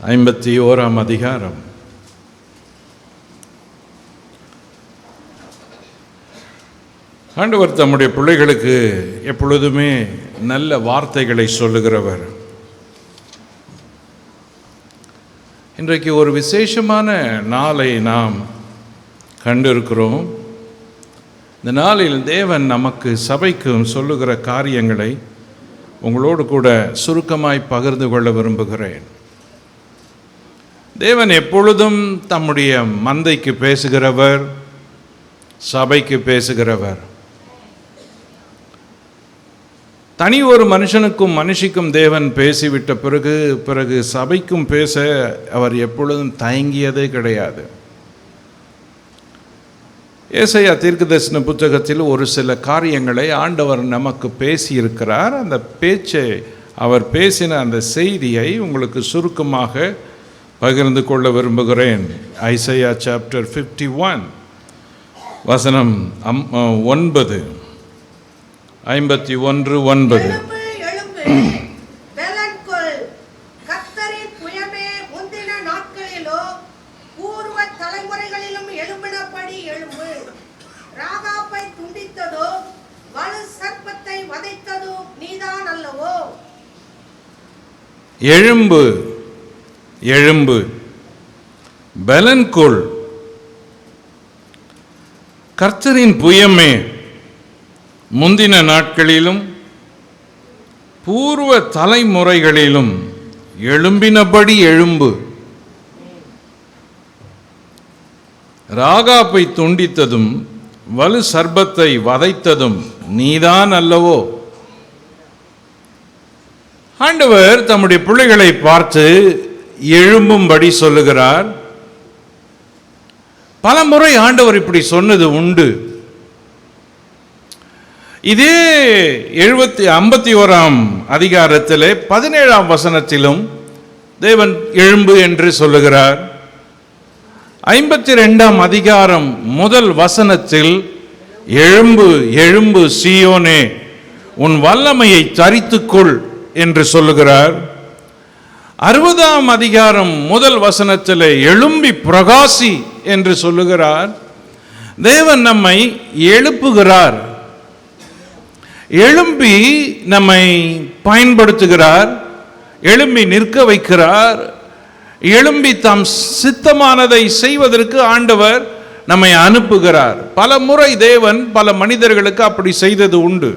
51 அதிகாரம். ஆண்டவர் தம்முடைய பிள்ளைகளுக்கு எப்பொழுதுமே நல்ல வார்த்தைகளை சொல்லுகிறவர். இன்றைக்கு ஒரு விசேஷமான நாளை நாம் கண்டிருக்கிறோம். இந்த நாளில் தேவன் நமக்கு சபைக்கும் சொல்லுகிற காரியங்களை உங்களோடு கூட சுருக்கமாய் பகிர்ந்து கொள்ள விரும்புகிறேன். தேவன் எப்பொழுதும் தம்முடைய மந்தைக்கு பேசுகிறவர், சபைக்கு பேசுகிறவர். தனி ஒரு மனுஷனுக்கும் மனுஷிக்கும் தேவன் பேசிவிட்ட பிறகு சபைக்கும் பேச அவர் எப்பொழுதும் தயங்கியதே கிடையாது. ஏசாயா தீர்க்கதரிசன புத்தகத்தில் ஒரு சில காரியங்களை ஆண்டவர் நமக்கு பேசியிருக்கிறார். அந்த பேச்சை, அவர் பேசின அந்த செய்தியை உங்களுக்கு சுருக்கமாக பகிர்ந்து கொள்ள விரும்புகிறேன். ஐசையா சாப்டர் 51 வசனம் 9, 51:9. எழும்பு எழும்பு, பலன்கொள், கர்த்தரின் புயமே, முந்தின நாட்களிலும் பூர்வ தலைமுறைகளிலும் எழும்பினபடி எழும்பு. ராகாப்பை துண்டித்ததும் வலு சர்ப்பத்தை வதைத்ததும் நீதான் அல்லவோ? ஆண்டவர் தம்முடைய பிள்ளைகளை பார்த்து எழும்பும்படி சொல்லுகிறார். பல முறை ஆண்டவர் இப்படி சொன்னது உண்டு. இதே 51 அதிகாரத்திலே 17 வசனத்திலும் தேவன் எழும்பு என்று சொல்லுகிறார். 52 அதிகாரம் 1 வசனத்தில் எழும்பு எழும்பு சீயோனே, உன் வல்லமையை தரித்துக்கொள் என்று சொல்லுகிறார். 60 அதிகாரம் 1 வசனத்தில் எழும்பி பிரகாசி என்று சொல்லுகிறார். தேவன் நம்மை எழுப்புகிறார், எழும்பி நம்மை பயன்படுத்துகிறார், எழும்பி நிற்க வைக்கிறார், எழும்பி தாம் சித்தமானதை செய்வதற்கு ஆண்டவர் நம்மை அனுப்புகிறார். பல முறை தேவன் பல மனிதர்களுக்கு அப்படி செய்தது உண்டு.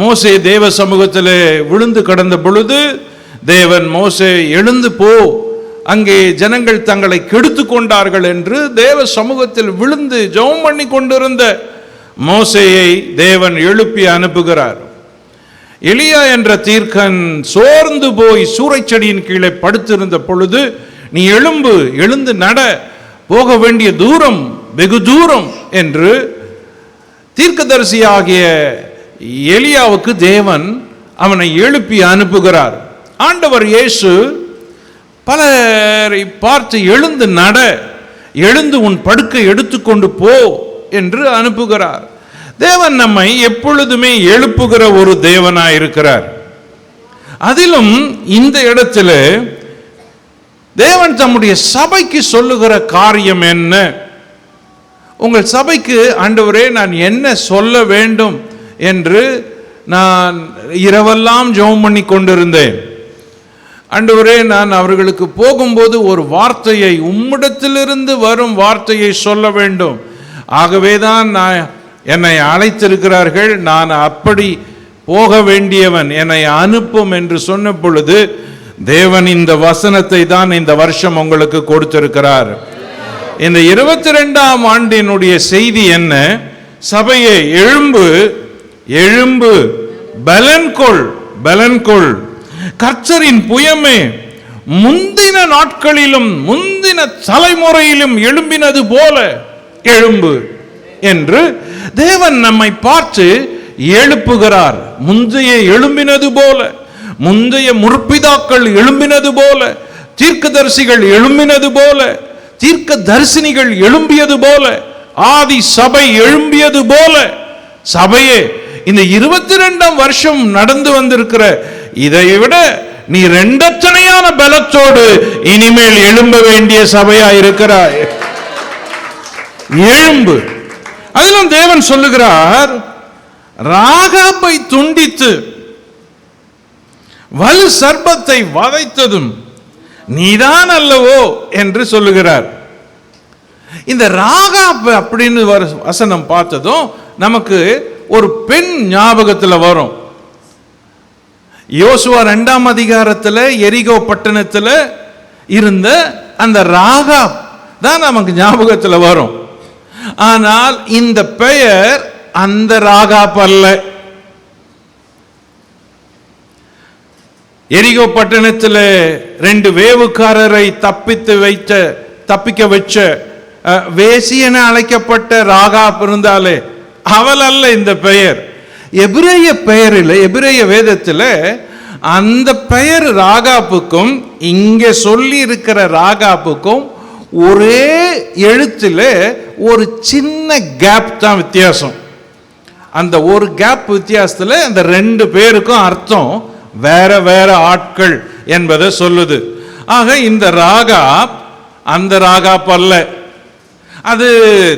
மோசே தேவ சமூகத்தில் விழுந்து கிடந்த பொழுது தேவன் மோசே எழுந்து போ, அங்கே ஜனங்கள் தங்களை கெடுத்து கொண்டார்கள் என்று தேவ சமூகத்தில் விழுந்து ஜெபம் பண்ணி கொண்டிருந்த மோசேயை தேவன் எழுப்பி அனுப்புகிறார். எலியா என்ற தீர்க்கன் சோர்ந்து போய் சூறைச்செடியின் கீழே படுத்திருந்த பொழுது, நீ எழும்பு, எழுந்து நட, போக வேண்டிய தூரம் வெகு தூரம் என்று தீர்க்கதரிசியாகிய எலியாவுக்கு தேவன் அவனை எழுப்பி அனுப்புகிறார். ஆண்டவர் இயேசு பலரை பார்த்து எழுந்து நட, எழுந்து உன் படுக்கை எடுத்துக்கொண்டு போ என்று அனுப்புகிறார். தேவன் நம்மை எப்பொழுதுமே எழுப்புகிற ஒரு தேவனாய் இருக்கிறார். அதிலும் இந்த இடத்துல தேவன் தம்முடைய சபைக்கு சொல்லுகிற காரியம் என்ன? உங்கள் சபைக்கு ஆண்டவரே நான் என்ன சொல்ல வேண்டும் என்று நான் இரவெல்லாம் ஜெபம் பண்ணி கொண்டிருந்தேன். ஆண்டவரே, நான் அவர்களுக்கு போகும்போது ஒரு வார்த்தையை, உம்மிடத்திலிருந்து வரும் வார்த்தையை சொல்ல வேண்டும். ஆகவேதான் என்னை அழைத்திருக்கிறார்கள், நான் அப்படி போக வேண்டியவன், என்னை அனுப்பும் என்று சொன்ன பொழுது தேவன் இந்த வசனத்தை தான் இந்த வருஷம் உங்களுக்கு கொடுத்திருக்கிறார். இந்த 22ஆம் ஆண்டினுடைய செய்தி என்ன? சபையே எழும்பு எழும்பு, பலன்கொள் பலன்கொள், கர்த்தரின் புயமே, முந்தின நாட்களிலும் முந்தின தலைமுறையிலும் எழும்பினது போல எழும்பு என்று தேவன் நம்மை பார்த்து எழுப்புகிறார். முந்தைய எழும்பினது போல, முந்தைய முற்பிதாக்கள் எழும்பினது போல, தீர்க்கதரிசிகள் எழும்பினது போல, தீர்க்க தரிசினிகள் எழும்பியது போல, ஆதி சபை எழும்பியது போல சபையே இந்த 22ஆம் வருஷம் நடந்து வந்திருக்கிற இதை விட நீ இரண்டத்தனையான பலத்தோடு இனிமேல் எழும்ப வேண்டிய சபையா இருக்கிறாய். எழும்பு. அதிலும் தேவன் சொல்லுகிறார், ராகாபை துண்டித்து வலு சர்ப்பத்தை வதைத்ததும் நீதான் அல்லவோ என்று சொல்லுகிறார். இந்த ராகாப் அப்படின்னு வசனம் பார்த்ததும் நமக்கு ஒரு பெண் ஞாபகத்தில் வரும். யோசுவா 2ஆம் அதிகாரத்தில் எரிகோ பட்டணத்தில் இருந்த அந்த ராகாப் தான் நமக்கு ஞாபகத்தில் வரும். ஆனால் இந்த பெயர் அந்த ராகாப் அல்ல. எரிகோ பட்டணத்தில் 2 வேவுக்காரரை தப்பிக்க வச்ச வேசி என அழைக்கப்பட்ட ராகாப் இருந்தாலே அவள் அல்ல இந்த பெயர். எபிரேய பெயரில், எபிரேய வேதத்தில் அந்த பெயர் ராகாப்புக்கும் இங்கே சொல்லி இருக்கிற ராகாப்புக்கும் ஒரே எழுத்தில் ஒரு சின்ன கேப் தான் வித்தியாசம். அந்த ஒரு கேப் வித்தியாசத்தில் அந்த 2 பேருக்கும் அர்த்தம் வேற வேற ஆட்கள் என்பதை சொல்லுது. ஆக இந்த ராகாப் அந்த ராகாப் அல்ல. அது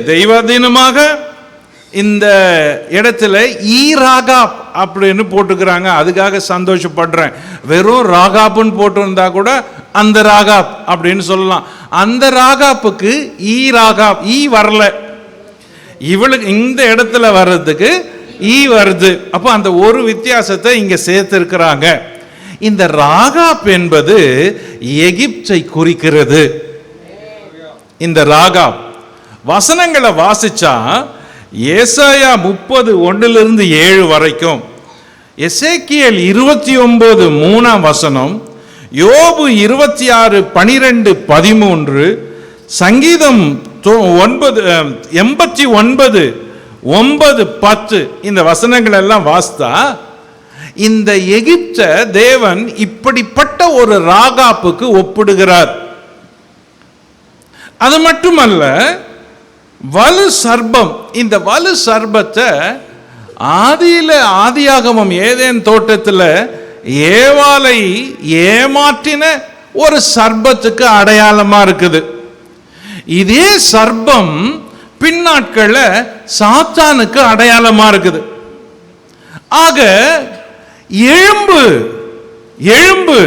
தெய்வாதீனமாக இந்த இடத்துல ஈ ராகாப் அப்படின்னு போட்டுக்கிறாங்க. அதுக்காக சந்தோஷப்படுறேன். வெறும் ராகாப்னு போட்டிருந்தா கூட அந்த ராகாப் அப்படின்னு சொல்லலாம். அந்த ராகாப்புக்கு ஈ ராகாப், ஈ வரல, இவளுக்கு இந்த இடத்துல வர்றதுக்கு ஈ வருது. அப்போ அந்த ஒரு வித்தியாசத்தை இங்க சேர்த்திருக்கிறாங்க. இந்த ராகாப் என்பது எகிப்தை குறிக்கிறது. இந்த ராகாப் வசனங்களை வாசிச்சா ஏசாயா 30:1-7 வரைக்கும், எசேக்கியேல் 29:3 வசனம், யோபு 26:12-13, சங்கீதம் 89:9-10 இந்த வசனங்கள் எல்லாம் வாசித்தா இந்த எகிப்த தேவன் இப்படிப்பட்ட ஒரு ராகாப்புக்கு ஒப்பிடுகிறார். அது மட்டுமல்ல, வலு சர்ப்பம், இந்த வலு சர்ப்பத்தை ஆதியாகமம் ஏதேன் தோட்டத்தில் ஏவாளை ஏமாற்றின ஒரு சர்ப்பத்துக்கு அடையாளமா இருக்குது. இதே சர்ப்பம் பின்னாட்கள சாத்தானுக்கு அடையாளமா இருக்குது. ஆக எழும்பு, எழும்பு,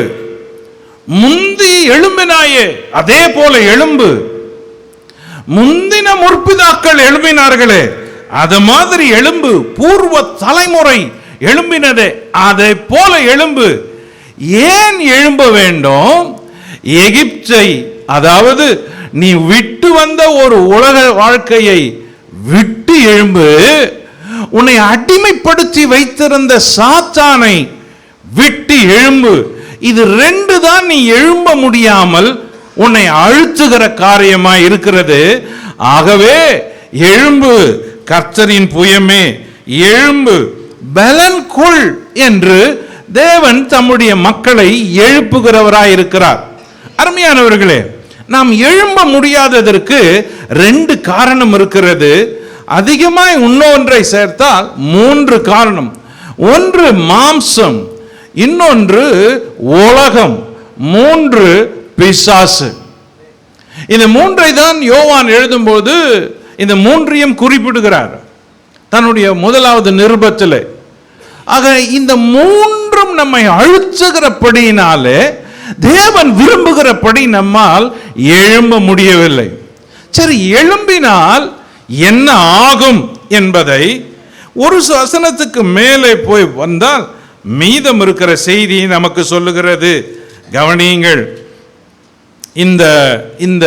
முந்தி எழும்பினாயே அதே போல எழும்பு. முந்தின முற்பிதாக்கள் எழும்பினார்களே அது மாதிரி எழும்பு. பூர்வ தலைமுறை எழும்பினதே அதை போல எழும்பு. ஏன் எழும்ப வேண்டும்? எகிப்தை, அதாவது நீ விட்டு வந்த ஒரு உலக வாழ்க்கையை விட்டு எழும்பு. உன்னை அடிமைப்படுத்தி வைத்திருந்த சாத்தானை விட்டு எழும்பு. இது 2 தான் நீ எழும்ப முடியாமல் உன்னை அழுத்துகிற காரியமா இருக்கிறது. ஆகவே எழும்பு, கர்த்தரின் புயமே எழும்பு, பலன் கொள் என்று தேவன் தம்முடைய மக்களை எழுப்புகிறவராய் இருக்கிறார். அருமையானவர்களே, நாம் எழும்ப முடியாததற்கு 2 காரணம் இருக்கிறது. அதிகமாய் இன்னொன்றை சேர்த்தால் 3 காரணம். ஒன்று மாம்சம், இன்னொன்று உலகம், 3 பிசாசு. இந்த 3ஐ தான் யோவான் எழுதும்போது இந்த 3ஐயும் குறிப்பிடுகிறார் தன்னுடைய 1வது நிருபத்தில். ஆக இந்த 3ம் நம்மை அழுத்துகிறபடியினாலே தேவன் விரும்புகிறபடி நம்மால் எழும்ப முடியவில்லை. சரி, எழும்பினால் என்ன ஆகும் என்பதை ஒரு வசனத்துக்கு மேலே போய் வந்தால் மீதம் இருக்கிற செய்தி நமக்கு சொல்லுகிறது. கவனியுங்கள். இந்த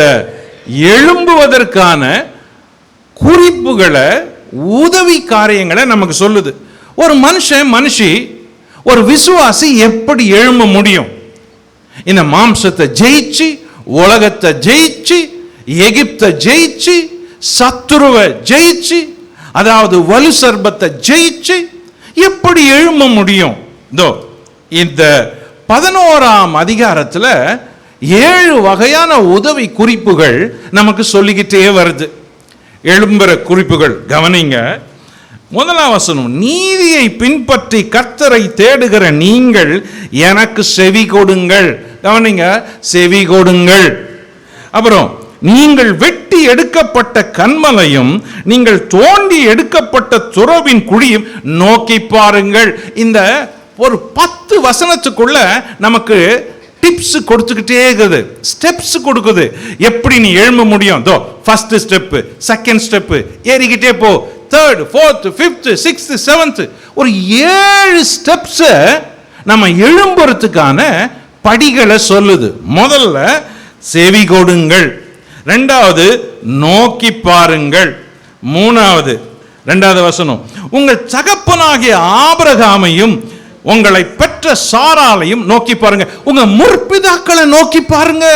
எழும்புவதற்கான குறிப்புகளை, உதவி காரியங்களை நமக்கு சொல்லுது. ஒரு மனுஷி, ஒரு விசுவாசி எப்படி எழும்ப முடியும்? இந்த மாம்சத்தை ஜெயிச்சு, உலகத்தை ஜெயிச்சு, எகிப்தை ஜெயிச்சு, சத்துருவை ஜெயிச்சு, அதாவது வலு சர்ப்பத்தை ஜெயிச்சு எப்படி எழும்ப முடியும்? இந்த 11ஆம் அதிகாரத்தில் 7 வகையான உதவி குறிப்புகள் நமக்கு சொல்லிக்கிட்டே வருது. எழும்புற குறிப்புகள். கவனிங்க. முதலாம் வசனம், நீதியை பின்பற்றி கர்த்தரை தேடுகிற நீங்கள் எனக்கு செவி கொடுங்கள். கவனிங்க, செவி கொடுங்கள். அப்புறம், நீங்கள் வெட்டி எடுக்கப்பட்ட கன்மலையும் நீங்கள் தோண்டி எடுக்கப்பட்ட துறவின் குழியும் நோக்கி பாருங்கள். இந்த ஒரு 10 வசனத்துக்குள்ள நமக்கு டிப்ஸ் கொடுத்துக்கிட்டே இருக்குது, ஸ்டெப்ஸ் கொடுக்குது. எப்படி நீ எழும்ப முடியும்? தோ ஃபர்ஸ்ட் ஸ்டெப், செகண்ட் ஸ்டெப், ஏறிக்கிட்டே போ, third, fourth, fifth, sixth, seventh, ஒரு 7 ஸ்டெப்ஸ் நம்ம எழும்புறதுக்கான படிகளை சொல்லுது. முதல்ல செவி கொடுங்கள், ரெண்டாவது நோக்கி பாருங்கள், மூணாவது 2வது வசனம், உங்கள் தகப்பனாகிய ஆபிரகாமையும் உங்களை பெற்ற சாராளையும் நோக்கி பாருங்க. உங்க முற்பிதாக்களை நோக்கி பாருங்க.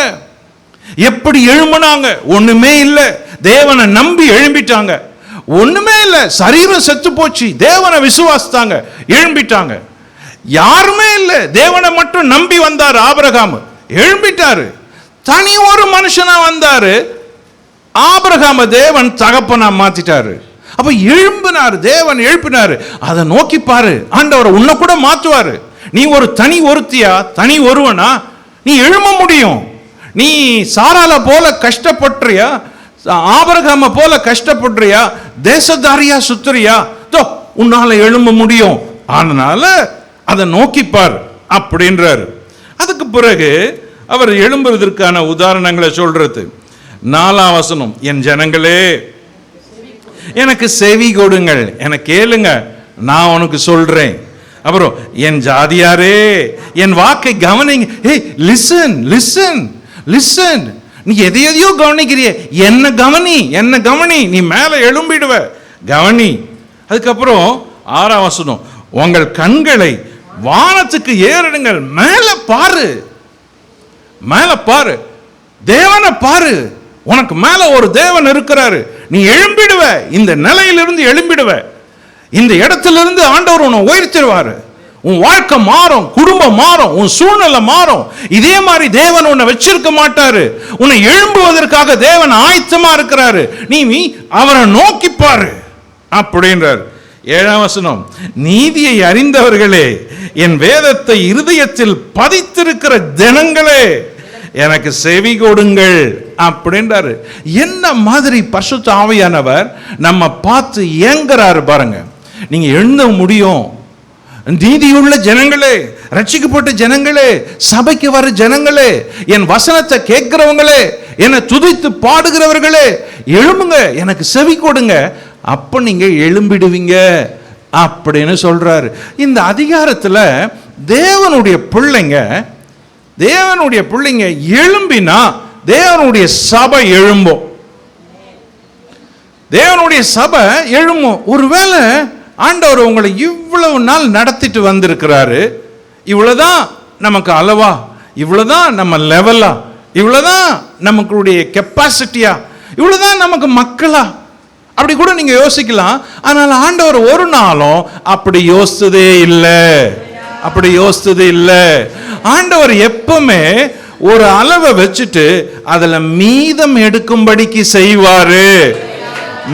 எப்படி எழும்பினாங்க? ஒண்ணுமே இல்ல, தேவனை நம்பி எழும்பிட்டாங்க. ஒண்ணுமே இல்ல, சரீரம் செத்து போச்சு, தேவனை விசுவாசித்தாங்க, எழும்பிட்டாங்க. யாருமே இல்ல, தேவனை மட்டும் நம்பி வந்தார் ஆபிரகாம், எழும்பிட்டாரு. தனி ஒரு மனுஷனா வந்தாரு, ஆபிரகாம தேவன் தகப்பனா மாத்திட்டாரு. அப்ப எழும்பினாரு, தேவன் எழுப்பினாரு. அதை நோக்கி பாரு, ஆண்டவர் உன்னை கூட மாற்றுவாரு. நீ ஒரு தனி ஒருத்தியா, தனி ஒருவனா, நீ எழும்ப முடியும். நீ சாரால போல கஷ்டப்பட்டுறியா, ஆபிரகாம போல கஷ்டப்படுறியா, தேசதாரியா சுத்துறியா, உன்னால எழும்ப முடியும். அதனால அதை நோக்கிப்பார் அப்படின்றாரு. அதுக்கு பிறகு அவர் எழும்புவதற்கான உதாரணங்களை சொல்றது. 4ஆம் வசனம், என் ஜனங்களே எனக்கு செவி கொடுங்கள், எனக்கு கேளுங்க, நான் உனக்கு சொல்றேன். அப்புறம், என் ஜாதியாரே என் வாக்கை கவனிங்க. ஏய், லிசன் லிசன் லிசன். நீ எதையோ கவனிக்கிறிய, என்ன கவனி, என்ன கவனி, நீ மேல எழும்பிடுவ, கவனி. அதுக்கப்புறம் 6ஆம் வசனம், உங்கள் கண்களை வானத்துக்கு ஏறிடுங்கள், மேல பாரு, மேல பாரு, தேவனை பாரு. உனக்கு மேல ஒரு தேவன் இருக்கிறாரு, நீ எழும்பிடுவ, இந்த நிலையிலிருந்து எழும்பிடுவ, இந்த இடத்திலிருந்து ஆண்டவர் உன்னை உயர்த்திடுவாரு. உன் வாழ்க்கை மாறும், குடும்பம் மாறும், உன் சூழ்நிலை மாறும். இதே மாதிரி தேவன் உன்னை வச்சிருக்க மாட்டாரு. உன்னை எழும்புவதற்காக தேவன் ஆயத்தமா இருக்கிறாரு. நீ அவரை நோக்கி பாரு அப்படின்றார். 7ஆம் வசனம், நீதியை அறிந்தவர்களே, என் வேதத்தை இருதயத்தில் பதித்திருக்கிற ஜனங்களே எனக்கு செவி கொடுங்கள் அப்படின்றாரு. என்ன மாதிரி பரிசுத்த ஆவியானவர் நம்ம பார்த்து ஏங்குறாரு பாருங்க. நீங்க எழுந்த முடியும். நீதியுள்ள ஜனங்களே, ரட்சிக்கப்பட்ட ஜனங்களே, சபைக்கு வர ஜனங்களே, என் வசனத்தை கேட்கிறவங்களே, என்னை துதித்து பாடுகிறவர்களே, எழும்புங்க, எனக்கு செவி கொடுங்க, அப்ப நீங்க எழும்பிடுவீங்க அப்படின்னு சொல்றாரு. இந்த அதிகாரத்துல தேவனுடைய பிள்ளைங்க எழும்பினா தேவனுடைய சபை எழும்பும். தேவனுடைய சபை எழும்பும். ஒருவேளை ஆண்டவர் உங்களை இவ்வளவு நாள் நடத்திட்டு வந்திருக்கிறாரு, இவ்வளவுதான் நமக்கு அளவா, இவ்வளவுதான் நம்ம லெவலா, இவ்வளவுதான் நமக்குடைய கெப்பாசிட்டியா, இவ்வளவுதான் நமக்கு மக்களா, அப்படி கூட நீங்க யோசிக்கலாம். ஆனால் ஆண்டவர் ஒரு நாளும் அப்படி யோசித்ததே இல்லை, அப்படி யோசித்தது இல்லை. ஆண்டவர் எப்பவுமே ஒரு அளவை வச்சுட்டு அதுல மீதம் எடுக்கும்படிக்கு செய்வாரு,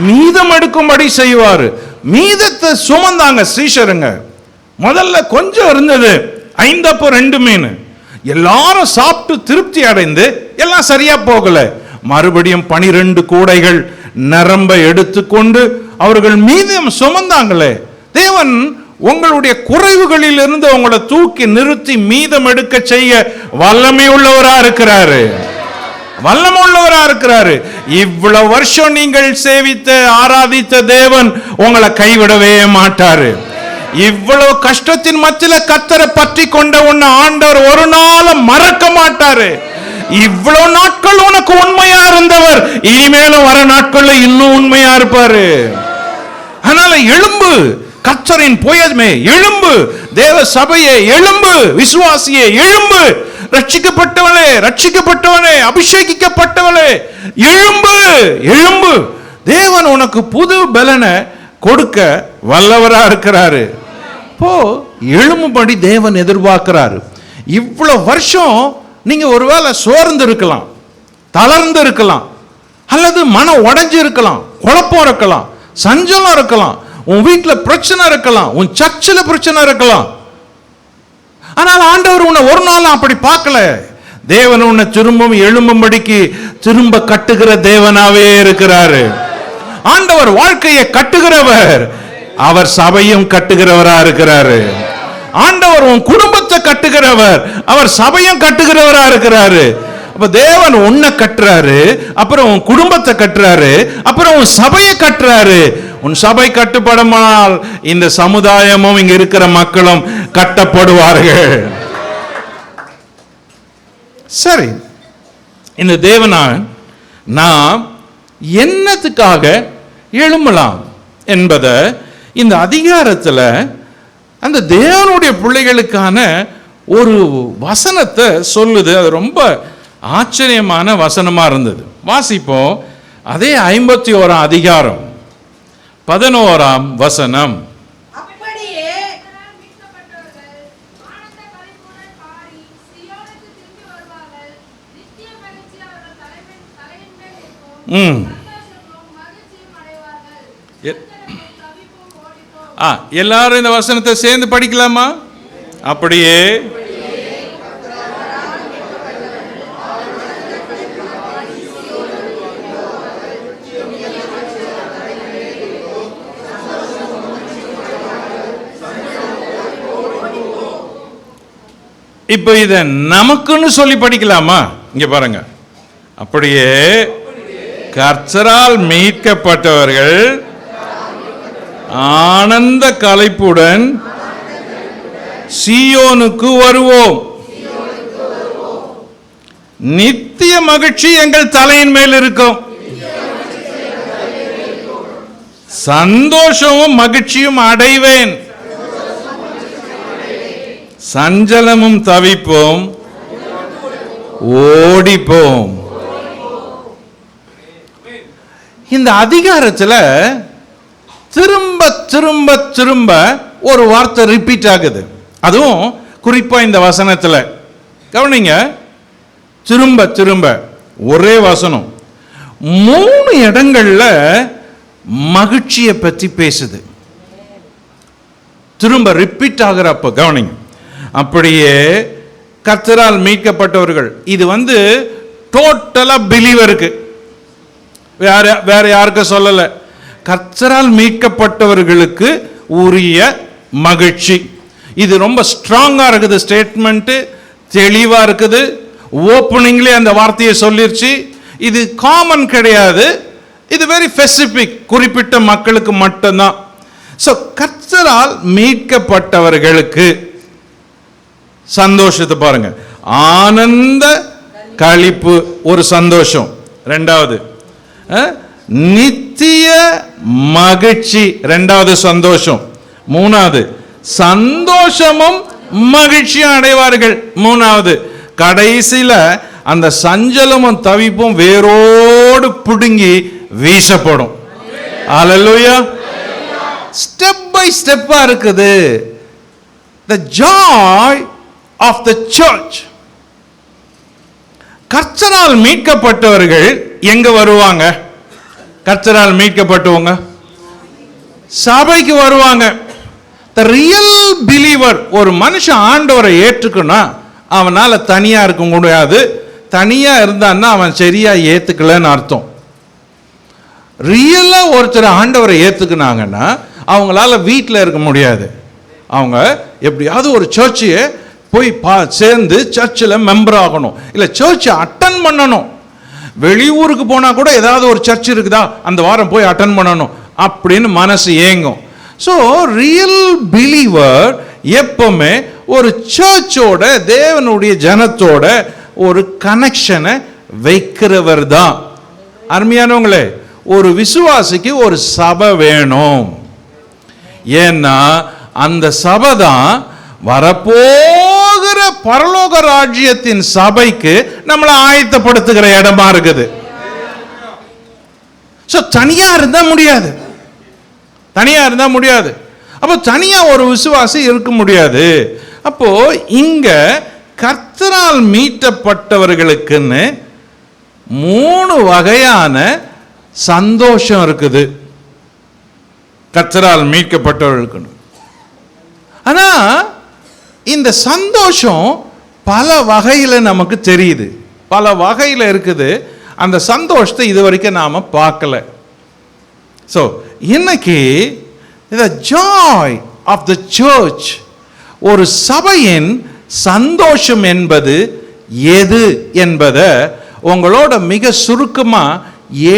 மீதம் எடுக்கும்படி செய்வாரு. மீதத்தை சுமந்தாங்க சீஷருங்க. முதல்ல கொஞ்சம் இருந்தது, 5 அப்பம் 2 மீன். எல்லாரும் சாப்பிட்டு திருப்தி அடைந்து எல்லாம் சரியா போகல. மறுபடியும் 12 கூடைகள் நிரம்ப எடுத்துக்கொண்டு அவர்கள் மீதம் சுமந்தாங்களே. தேவன் உங்களுடைய குறைவுகளில் இருந்து உங்களை தூக்கி நிறுத்தி மீதம் எடுக்க செய்ய வல்லமை உள்ளவரா இருக்கிறாரு, வல்லமை உள்ளவரா இருக்கிறாரு. இவ்வளவு வருஷம் நீங்கள் சேவித்த ஆராதித்த தேவன் உங்களை கைவிடவே மாட்டாரு. இவ்வளவு கஷ்டத்தின் மத்தியில கர்த்தரை பற்றி கொண்ட உன்னை ஆண்டவர் ஒரு நாளும் மறக்க மாட்டாரு. இவ்வளவு நாட்கள் உனக்கு உண்மையா இருந்தவர் இனிமேலும் வர நாட்கள்ல இன்னும் உண்மையா இருப்பாரு. அதனால எழும்பு, கர்த்தரின் புயமே எழும்பு, தேவ சபையே எழும்பு, விசுவாசியே எழும்பு, ரட்சிக்கப்பட்டவனே, ரட்சிக்கப்பட்டவனே, அபிஷேகிக்கப்பட்டவனே எழும்பு, எழும்பு. தேவன் உனக்கு புது பலனை கொடுக்க வல்லவரா இருக்கிறாரு. இப்போ எழும்பும்படி தேவன் எதிர்பார்க்கிறாரு. இவ்வளவு வருஷம் நீங்க ஒருவேளை சோர்ந்து இருக்கலாம், தளர்ந்து இருக்கலாம், அல்லது மனம் உடைஞ்சு இருக்கலாம், குழப்பம் இருக்கலாம், சஞ்சலம் இருக்கலாம். உன் வீட்டில் பிரச்சனை இருக்கலாம், உன் சர்ச்சில் பிரச்சனை இருக்கலாம். ஆனால் ஆண்டவர் உன்னை ஒரு நாள் அப்படி பார்க்கல. தேவன் உன்னை திரும்பவும் எழும்பும்படிக்கு திரும்ப கட்டுகிற தேவனாவே இருக்கிறாரு. ஆண்டவர் வாழ்க்கையை கட்டுகிறவர், அவர் சபையும் கட்டுகிறவரா இருக்கிறாரு. ஆண்டவர் உன் குடும்பத்தை கட்டுகிறவர், அவர் சபையும் கட்டுகிறவரா இருக்கிறாரு. அப்ப தேவன் உன்னை கட்டுறாரு, அப்புறம் உன் குடும்பத்தை கட்டுறாரு, அப்புறம் உன் சபையை கட்டுறாரு. உன் சபை கட்டுப்படுமானால் இந்த சமுதாயமும் இங்க இருக்கிற மக்களும் கட்டப்படுவார்கள். சரி, இந்த தேவனான் நாம் என்னத்துக்காக எழும்பலாம் என்பதை இந்த அதிகாரத்தில் அந்த தேவனுடைய பிள்ளைகளுக்கான ஒரு வசனத்தை சொல்லுது. அது ரொம்ப ஆச்சரியமான வசனமா இருந்தது. வாசிப்போம். அதே 51 அதிகாரம் 11 வசனம். எல்லாரும் இந்த வசனத்தை சேர்ந்து படிக்கலாமா? அப்படியே இப்ப இத நமக்குன்னு சொல்லி படிக்கலாமா? இங்க பாருங்க. அப்படியே கர்த்தரால் மீட்கப்பட்டவர்கள் ஆனந்த களிப்புடன் சீயோனுக்கு வருவோம், நித்திய மகிழ்ச்சி எங்கள் தலையின் மேல் இருக்கும், சந்தோஷமும் மகிழ்ச்சியும் அடைவேன், சஞ்சலமும் தவிப்போம் ஓடிப்போம். இந்த அதிகாரத்தில் திரும்ப திரும்ப திரும்ப ஒரு வார்த்தை ரிப்பீட் ஆகுது. அதுவும் குறிப்பா இந்த வசனத்தில் கவனிங்க. திரும்ப திரும்ப ஒரே வசனம் 3 இடங்கள்ல மகிழ்ச்சியை பற்றி பேசுது. திரும்ப ரிப்பீட் ஆகிறப்ப கவனிங்க. அப்படியே கர்த்தரால் மீட்கப்பட்டவர்கள், இது டோட்டலா பிலீவருக்கு, வேற யாருக்கு சொல்லல. கர்த்தரால் மீட்கப்பட்டவர்களுக்கு உரிய மகிழ்ச்சி. இது ரொம்ப ஸ்ட்ராங்கா இருக்குது. ஸ்டேட்மெண்ட் தெளிவா இருக்குது. ஓப்பனிங்லேயே அந்த வார்த்தையை சொல்லிருச்சு. இது காமன் கிடையாது, இது வெரி ஸ்பெசிபிக், குறிப்பிட்ட மக்களுக்கு மட்டும்தான். சோ கர்த்தரால் மீட்கப்பட்டவர்களுக்கு சந்தோஷத்தை பாருங்க. ஆனந்த களிப்பு ஒரு சந்தோஷம். இரண்டாவது நித்திய மகிழ்ச்சி, இரண்டாவது சந்தோஷம். மூணாவது சந்தோஷமும் மகிழ்ச்சியும் அடைவார்கள், மூணாவது. கடைசியில அந்த சஞ்சலமும் தவிப்பும் வேரோடு பிடுங்கி வீசப்படும். அல்லேலூயா. ஸ்டெப் பை ஸ்டெப்பா இருக்குது. The joy of the church. கர்த்தரால் மீட்கப்பட்டவர்கள் எங்க வருவாங்க? கர்த்தரால் மீட்கப்பட்டவங்க சபைக்கு வருவாங்க. The real believer, ஒரு மனுஷன் ஆண்டவரை ஏற்றுக்கணும், அவனால தனியா இருக்க முடியாது. தனியா இருந்தான்னா அவன் சரியா ஏத்துக்கலன்னு அர்த்தம். ரியலா ஒருத்தர் ஆண்டவரை ஏத்துக்கினாங்கன்னா அவங்களால வீட்டில் இருக்க முடியாது. அவங்க எப்படியாவது ஒரு சர்ச்சையை போய் சேர்ந்து சர்ச்சில் மெம்பர் ஆகணும், இல்லை சர்ச்சை அட்டன் பண்ணணும். வெளியூருக்கு போனால் கூட ஏதாவது ஒரு சர்ச் இருக்குதா, அந்த வாரம் போய் அட்டன் பண்ணணும் அப்படின்னு மனசு ஏங்கும். ஸோ ரியல் பிலீவர் எப்பவுமே ஒரு சர்ச்சோட, தேவனுடைய ஜனத்தோட ஒரு கனெக்ஷனை வைக்கிறவர் தான். அருமையானவங்களே, ஒரு விசுவாசிக்கு ஒரு சபை வேணும். ஏன்னா அந்த சபை தான் வரப்போகிற பரலோக ராஜ்யத்தின் சபைக்கு நம்மளை ஆயத்தப்படுத்துகிற இடமா இருக்குது. தனியா இருந்தா முடியாது, தனியா இருந்தா முடியாது. அப்போ தனியா ஒரு விசுவாசி இருக்க முடியாது. அப்போ இங்க கர்த்தரால் மீட்கப்பட்டவர்களுக்குன்னு 3 வகையான சந்தோஷம் இருக்குது. கர்த்தரால் மீட்கப்பட்டவர்களுக்கு. ஆனா இந்த சந்தோஷம் பல வகையில நமக்கு தெரியுது, பல வகையில இருக்குது. அந்த சந்தோஷத்தை இதுவரைக்கும் நாம பார்க்கல. ஸோ இன்னைக்கு the joy of the church, ஒரு சபையின் சந்தோஷம் என்பது எது என்பதை உங்களோட மிக சுருக்கமா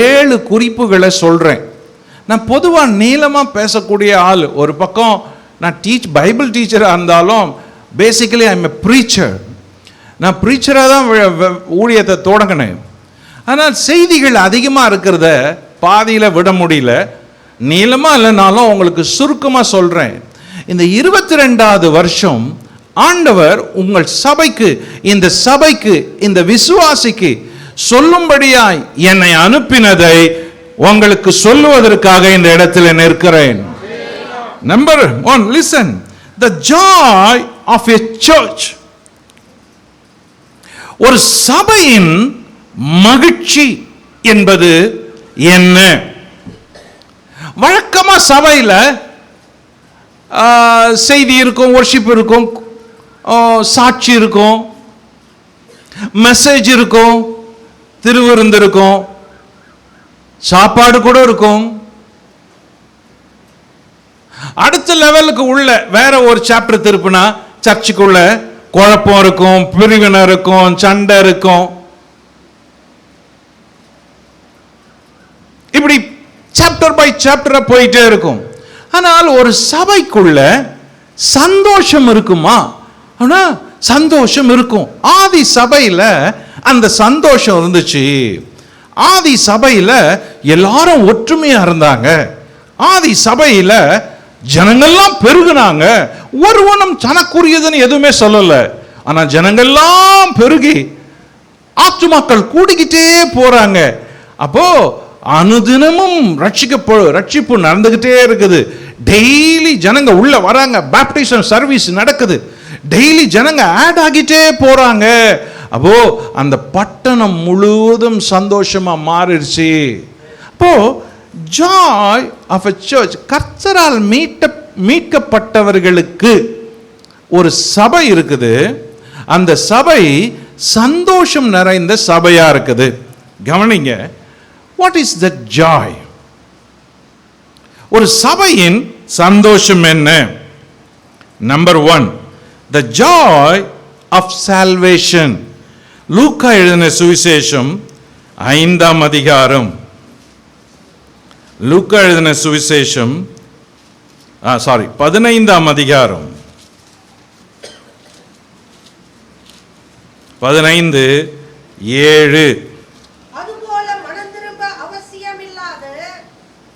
7 குறிப்புகளை சொல்றேன். நான் பொதுவாக நீளமாக பேசக்கூடிய ஆள். ஒரு பக்கம் நான் பைபிள் டீச்சராக இருந்தாலும் basically I am a preacher. நான் ப்ரீச்சராக தான் ஊழியத்தை தொடங்கினேன். ஆனால் செய்திகள் அதிகமாக இருக்கிறத பாதியில் விட முடியல. நீளமாக இல்லைனாலும் உங்களுக்கு சுருக்கமாக சொல்கிறேன். இந்த 22வது வருஷம் ஆண்டவர் உங்கள் சபைக்கு, இந்த சபைக்கு, இந்த விசுவாசிக்கு சொல்லும்படியாய் என்னை அனுப்பினதை உங்களுக்கு சொல்லுவதற்காக இந்த இடத்தில் நிற்கிறேன். Number 1, listen. The joy of a church. ஒரு சபையின் மகிழ்ச்சி என்பது என்ன? வழக்கமா சபையில செய்தி இருக்கும், வொர்ஷிப் இருக்கும், சாட்சி இருக்கும், மெசேஜ் இருக்கும், திருவிருந்து இருக்கும், சாப்பாடு கூட இருக்கும். அடுத்த லெவலுக்கு உள்ள வேற ஒரு சாப்டர் திருப்பினா சர்ச்சுக்குள்ள குழப்பம் இருக்கும், பிரிவினை இருக்கும், சண்டை இருக்கும். இப்படி சாப்டர் பை சாப்டரா போயிட்டே இருக்கும். ஆனால் ஒரு சபைக்குள்ள சந்தோஷம் இருக்குமா? ஆனா சந்தோஷம் இருக்கும். ஆதி சபையில அந்த சந்தோஷம் இருந்துச்சு. ஆதி சபையில எல்லாரும் ஒற்றுமையா இருந்தாங்க. ஆதி சபையில ஜனங்கள்லாம் பெருகுனாங்க. ஒருவனும் தனக்குரியதுன்னு எதுவுமே சொல்லல. ஆனா ஜனங்கள்லாம் பெருகி ஆத்துமாக்கள் கூடிக்கிட்டே போறாங்க. அப்போ அனுதினமும் ரட்சிப்பு நடந்துகிட்டே இருக்குது. டெய்லி ஜனங்க உள்ள வராங்க, பேப்டிசம் சர்வீஸ் நடக்குது, டெய்லி ஜனங்க ஆட் ஆகிட்டே போறாங்க. அப்போ அந்த பட்டணம் முழுவதும் சந்தோஷமா மாறிடுச்சு. அப்போ ஜாய் ஆஃப் எ சர்ச், கர்த்தரால் மீட்கப்பட்டவர்களுக்கு ஒரு சபை இருக்குது. அந்த சபை சந்தோஷம் நிறைந்த சபையா இருக்குது. கவனிங்க, வாட் இஸ் த ஜாய்? ஒரு சபையின் சந்தோஷம் என்ன? Number 1, the joy of salvation. லூக்கா எழுதின சுவிசேஷம் 5ஆம் அதிகாரம். லூக்கா எழுதின சுவிசேஷம் 15ஆம் அதிகாரம் 15:7. அதுபோல மனம் திரும்ப அவசியமில்லாத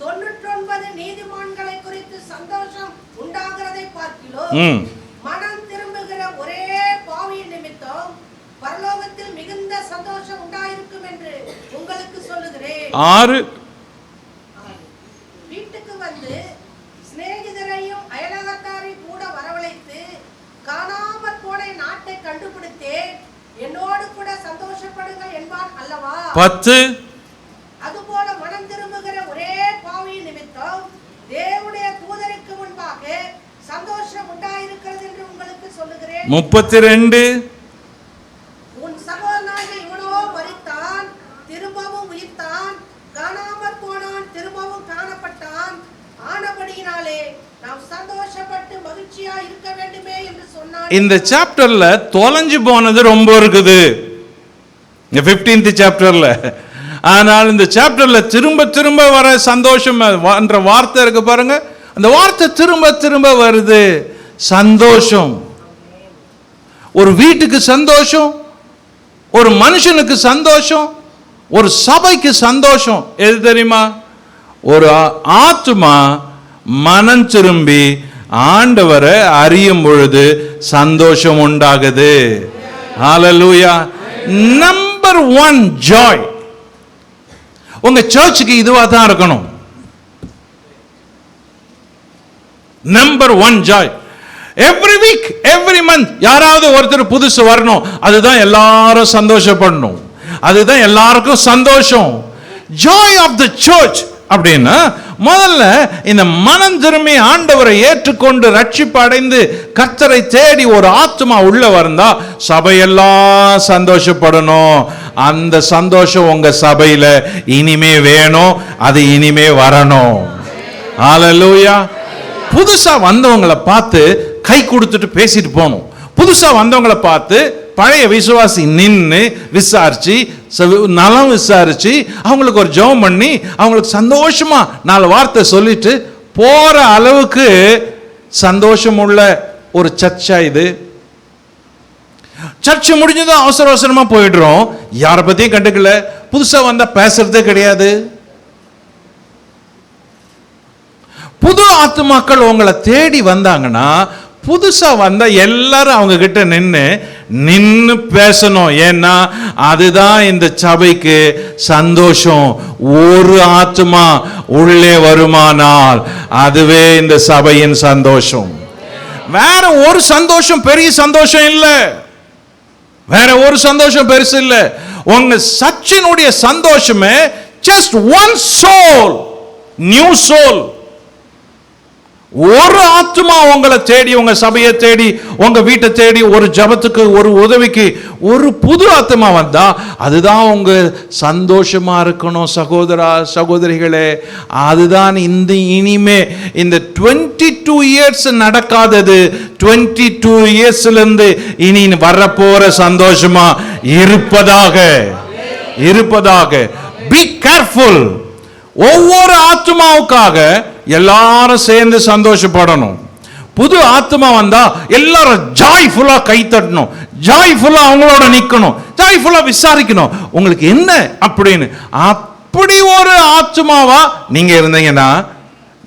99 நீதிமான்களை குறித்து சந்தோஷம் உண்டாகிறதை பார்க்கிலும் மனம் திரும்புகிற ஒரே பாவியின் நிமித்தம் பரலோகத்தில் மிகுந்த சந்தோஷம் உண்டாயிருக்கும் என்று உங்களுக்கு சொல்லுகிறேன். 6. வீட்டுக்கு வந்து சிநேகிதரையும் அயலகத்தாரையும் கூட வரவழைத்து காணாமற் போன நாட்டை கண்டுபிடித்தேன், என்னோடு கூட சந்தோஷப்படுங்கள் என்பான் அல்லவா? 10. அதுபோல மனம் திரும்புகிற ஒரே பாவியின் நிமித்தம் தேவனுடைய தூதருக்கு முன்பாக சந்தோஷம் உண்டாயிருக்கிறது என்று உங்களுக்கு சொல்லுகிறேன். 32. உன் சகோதரனாகிய இவனோ மரித்தான், திரும்பவும் உயிர்த்தான், காணாமற் போனான், திரும்பவும் காணப்பட்டான். ஆனபடியினாலே நாம் சந்தோஷப்பட்டு மகிழ்ச்சியா இருக்க வேண்டுமே என்று சொன்னான். இந்த சாப்டர்ல தொலைஞ்சு போனது ரொம்ப இருக்குது, இந்த 15th சாப்டர்ல. ஆனால் இந்த சாப்டர்ல திரும்ப திரும்ப வர சந்தோஷம் என்ற வார்த்தை இருக்கு பாருங்க. அந்த வார்த்தை திரும்ப திரும்ப வருது. சந்தோஷம். ஒரு வீட்டுக்கு சந்தோஷம், ஒரு மனுஷனுக்கு சந்தோஷம், ஒரு சபைக்கு சந்தோஷம். எது தெரியுமா? ஒரு ஆத்துமா மனம் திரும்பி ஆண்டவரை அறியும் பொழுது சந்தோஷம் உண்டாகுது. ஹல்லேலூயா. Number 1 joy. உங்க சர்ச்சுக்கு இதுவா தான் இருக்கணும். Number 1 joy. Every week, every month யாராவது ஒருத்தர் புதுசு வரணும். அதுதான் எல்லாரும் சந்தோஷப்படணும். அதுதான் எல்லாருக்கும் சந்தோஷம். ஜாய் ஆஃப் த சர்ச் அப்படின்னா முதல்ல இந்த மனம் திரும்பி ஆண்டவரை ஏற்றுக்கொண்டு ரட்சிப்பு அடைந்து கர்த்தரை தேடி ஒரு ஆத்மா உள்ள வந்தா சபையெல்லாம் சந்தோஷப்படணும். அந்த சந்தோஷம் உங்க சபையில இனிமே வேணும், அது இனிமே வரணும். ஹல்லேலூயா. புதுசா வந்தவங்களை பார்த்து கை கொடுத்துட்டு பேசிட்டு போகணும். புதுசா வந்தவங்களை பார்த்து பழைய விசுவாசி நின்று விசாரிச்சு நலம் விசாரிச்சு அவங்களுக்கு ஒரு ஜெபம் பண்ணி அவங்களுக்கு சந்தோஷமா 4 வார்த்தை சொல்லிட்டு போற அளவுக்கு சந்தோஷம் உள்ள ஒரு சர்ச்சா இது. சர்ச்சை முடிஞ்சதும் அவசர அவசரமா போயிடுறோம், யாரை பத்தியும் கண்டுக்கல, புதுசா வந்தா பேசுறதே கிடையாது. புது ஆத்துமாக்கள் உங்களை தேடி வந்தாங்கன்னா புதுசா வந்தா எல்லாரும் அவங்க கிட்ட நின்னு பேசணும். ஏன்னா அதுதான் இந்த சபைக்கு சந்தோஷம். ஒரு ஆத்துமா உள்ளே வருமானால் அதுவே இந்த சபையின் சந்தோஷம். வேற ஒரு சந்தோஷம் பெரிய சந்தோஷம் இல்லை, வேற ஒரு சந்தோஷம் பெருசு இல்லை. உங்க சர்ச்சினுடைய சந்தோஷமே just one soul, new soul. ஒரு ஆத்மா உங்களை தேடி, உங்க சபையை தேடி, உங்க வீட்டை தேடி, ஒரு ஜபத்துக்கு, ஒரு உதவிக்கு ஒரு புது ஆத்மா வந்தா அதுதான் உங்க சந்தோஷமா இருக்கணும். சகோதரா சகோதரிகளே, அதுதான் இந்த இனிமே இந்த 22 இயர்ஸ் நடக்காதது 22 இயர்ஸ்ல இருந்து இனி வரப்போற சந்தோஷமா இருப்பதாக. Be careful. ஒவ்வொரு ஆத்மாவுக்காக எல்லாரும் சேர்ந்து சந்தோஷப்படணும். புது ஆத்மா வந்தா எல்லாரும் ஜாய்ஃபுல்லா கை தட்டணும், ஜாய்ஃபுல்லா அவங்களோட நிக்கணும், ஜாய்ஃபுல்லா விசாரிக்கணும் உங்களுக்கு என்ன அப்படின்னு. அப்படி ஒரு ஆத்மாவா நீங்க இருந்தீங்கன்னா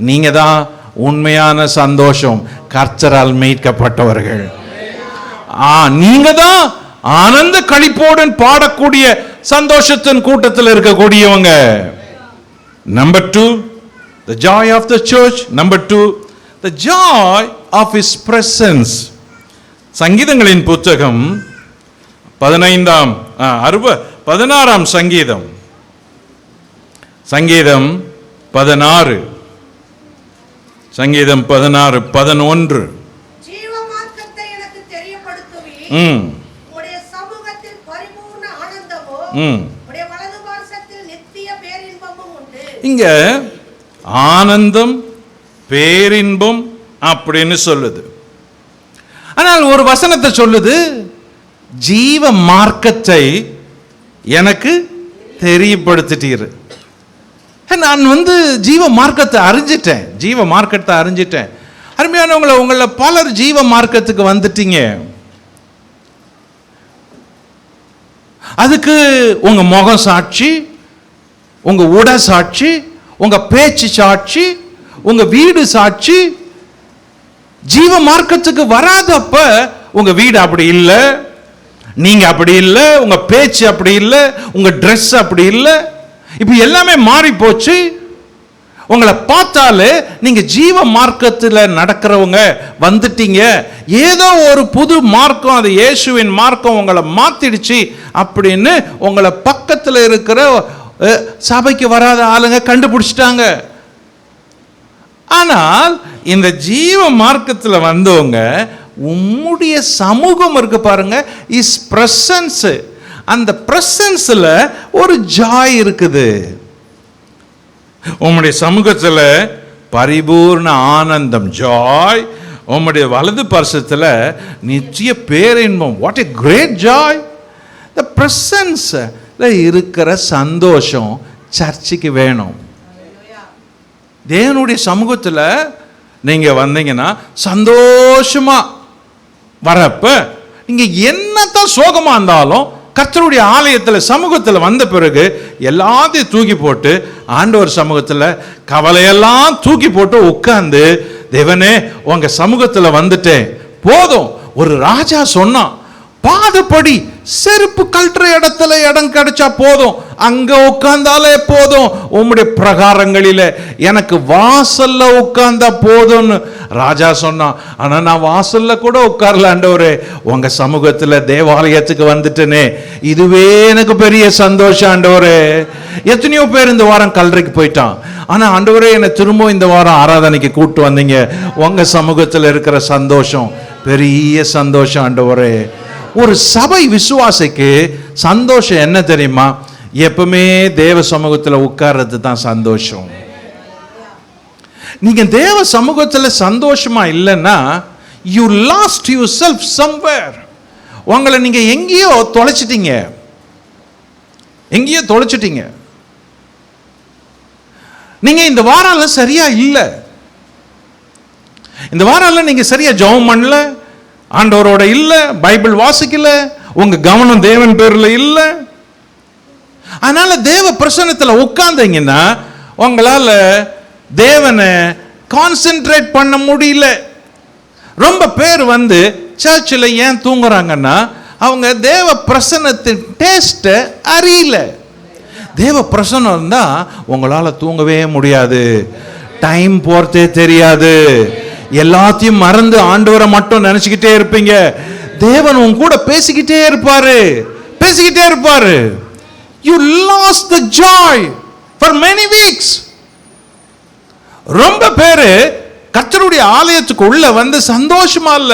நீங்க தான் உண்மையான சந்தோஷம், கர்த்தரால் மீட்கப்பட்டவர்கள். நீங்க தான் ஆனந்த களிப்போடன் பாடக்கூடிய சந்தோஷத்தின் கூட்டத்தில் இருக்கக்கூடியவங்க. Number 2, the joy of the church. Number 2, the joy of his presence. சங்கீதங்களின் புத்தகம் 16ஆம் சங்கீதம், சங்கீதம் 16, சங்கீதம் 16, 11. ஜீவ மார்க்கத்தை எனக்கு தெரியப்படுத்துவீர், உம்முடைய சமூகத்தில் பரிபூர்ண ஆனந்தமும் உம்முடைய வலது பார்சத்தில் நித்திய பேரின்பமும் உண்டு. இங்க ஆனந்தம் பேரின்பம் அப்படின்னு சொல்லுது. ஆனால் ஒரு வசனத்தை சொல்லுது, ஜீவ மார்க்கத்தை எனக்கு தெரியப்படுத்திட்டீர். நான் ஜீவ மார்க்கத்தை அறிஞ்சிட்டேன். அருமையானவங்களை, உங்களை பலர் ஜீவ மார்க்கத்துக்கு வந்துட்டீங்க. அதுக்கு உங்க முகம் சாட்சி, உங்க உடை சாட்சி, உங்க பேச்சு சாட்சி, உங்க வீடு சாட்சி. ஜீவ மார்க்கத்துக்கு வராதப்ப உங்க வீடு அப்படி இல்லை, நீங்க அப்படி இல்லை, உங்க பேச்சு அப்படி இல்லை, உங்க ட்ரெஸ் அப்படி இல்லை. இப்ப எல்லாமே மாறி போச்சு. உங்களை பார்த்தாலே நீங்க ஜீவ மார்க்கத்தில் நடக்கிறவங்க வந்துட்டீங்க. ஏதோ ஒரு புது மார்க்கம், அது இயேசுவின் மார்க்கம் உங்களை மாத்திடுச்சு அப்படின்னு உங்களை பக்கத்தில் இருக்கிற சபைக்கு வராத ஆளுங்க கண்டுபிடிச்சிட்டாங்க. ஆனால் இந்த ஜீவ மார்க்கத்தில் வந்தவங்க, உம்முடைய சமூகம் இருக்கு பாருங்க, இஸ் பிரசன்ஸ். அந்த பிரசன்ஸ்ல ஒரு ஜாய் இருக்குது. உம்முடைய சமூகத்தில் பரிபூர்ண ஆனந்தம், ஜாய். உம்முடைய வலது பார்சத்தில் நிச்சய பேரின்பம். What a great joy! The பிரசன்ஸ்ல இருக்கிற சந்தோஷம் சர்ச்சுக்கு வேணும். தேவனுடைய சமூகத்தில் நீங்க வந்தீங்கன்னா சந்தோஷமா வரப்ப நீங்க என்னத்தான் சோகமா இருந்தாலும் கர்த்தருடைய ஆலயத்தில் சமூகத்தில் வந்த பிறகு எல்லாத்தையும் தூக்கி போட்டு ஆண்டவர் சமூகத்தில் கவலையெல்லாம் தூக்கி போட்டு உட்கார்ந்து, தேவனே உங்க சமூகத்தில் வந்துட்டேன் போதும். ஒரு ராஜா சொன்னான், பாதப்படி செருப்பு கழற்ற இடத்துல இடம் கிடைச்சா போதும், அங்க உட்கார்ந்தாலே போதும், உம்முடைய பிரகாரங்களில எனக்கு வாசல்ல உட்கார்ந்தா போதும்னு ராஜா சொன்னான். ஆனா நான் வாசல்ல கூட உட்கார்ல ஆண்டவரே, உங்க சமூகத்துல தேவாலயத்துக்கு வந்துட்டேனே, இதுவே எனக்கு பெரிய சந்தோஷம் ஆண்டவரே. எத்தனையோ பேர் இந்த வாரம் கல்லறைக்கு போயிட்டான், ஆனா ஆண்டவரே என்னை திரும்ப இந்த வாரம் ஆராதனைக்கு கூட்டு வந்தீங்க, உங்க சமூகத்தில் இருக்கிற சந்தோஷம் பெரிய சந்தோஷம் ஆண்டவரே. ஒரு சபை விசுவாசிக்கு சந்தோஷம் என்ன தெரியுமா? எப்பவுமே தேவ சமூகத்தில் உட்கார்றது தான் சந்தோஷம். நீங்க தேவ சமூகத்தில் சந்தோஷமா இல்லைன்னா you lost yourself somewhere. உங்களை நீங்க எங்கேயோ தொலைச்சிட்டீங்க, எங்கேயோ தொலைச்சிட்டீங்க. நீங்க இந்த வாரம் சரியா இல்லை, இந்த வாரம் நீங்க சரியா ஜெபம் பண்ணல, ஆண்டவரோட இல்ல, பைபிள் வாசிக்கல, உங்க கவனம் தேவன் பேர்ல இல்ல. அதனால தேவ பிரசன்னத்துல உட்கார்ந்தீங்கன்னா உங்களால தேவனை கான்சென்ட்ரேட் பண்ண முடியல. ரொம்ப பேர் சர்ச்சில் ஏன் தூங்குறாங்கன்னா அவங்க தேவ பிரசன்னத்தின் டேஸ்ட அறியல. தேவ பிரசன்னம் இருந்தா உங்களால தூங்கவே முடியாது, டைம் போறதே தெரியாது, எல்லாத்தையும் மறந்து ஆண்டவரை மட்டும் நினைச்சுக்கிட்டே இருப்பீங்க. தேவன் உங்க கூட பேசிக்கிட்டே இருப்பாரு, பேசிக்கிட்டே இருப்பாரு. You lost the joy for many weeks. ரொம்ப பேரு கர்த்தருடைய ஆலயத்துக்கு உள்ள சந்தோஷமா இல்ல,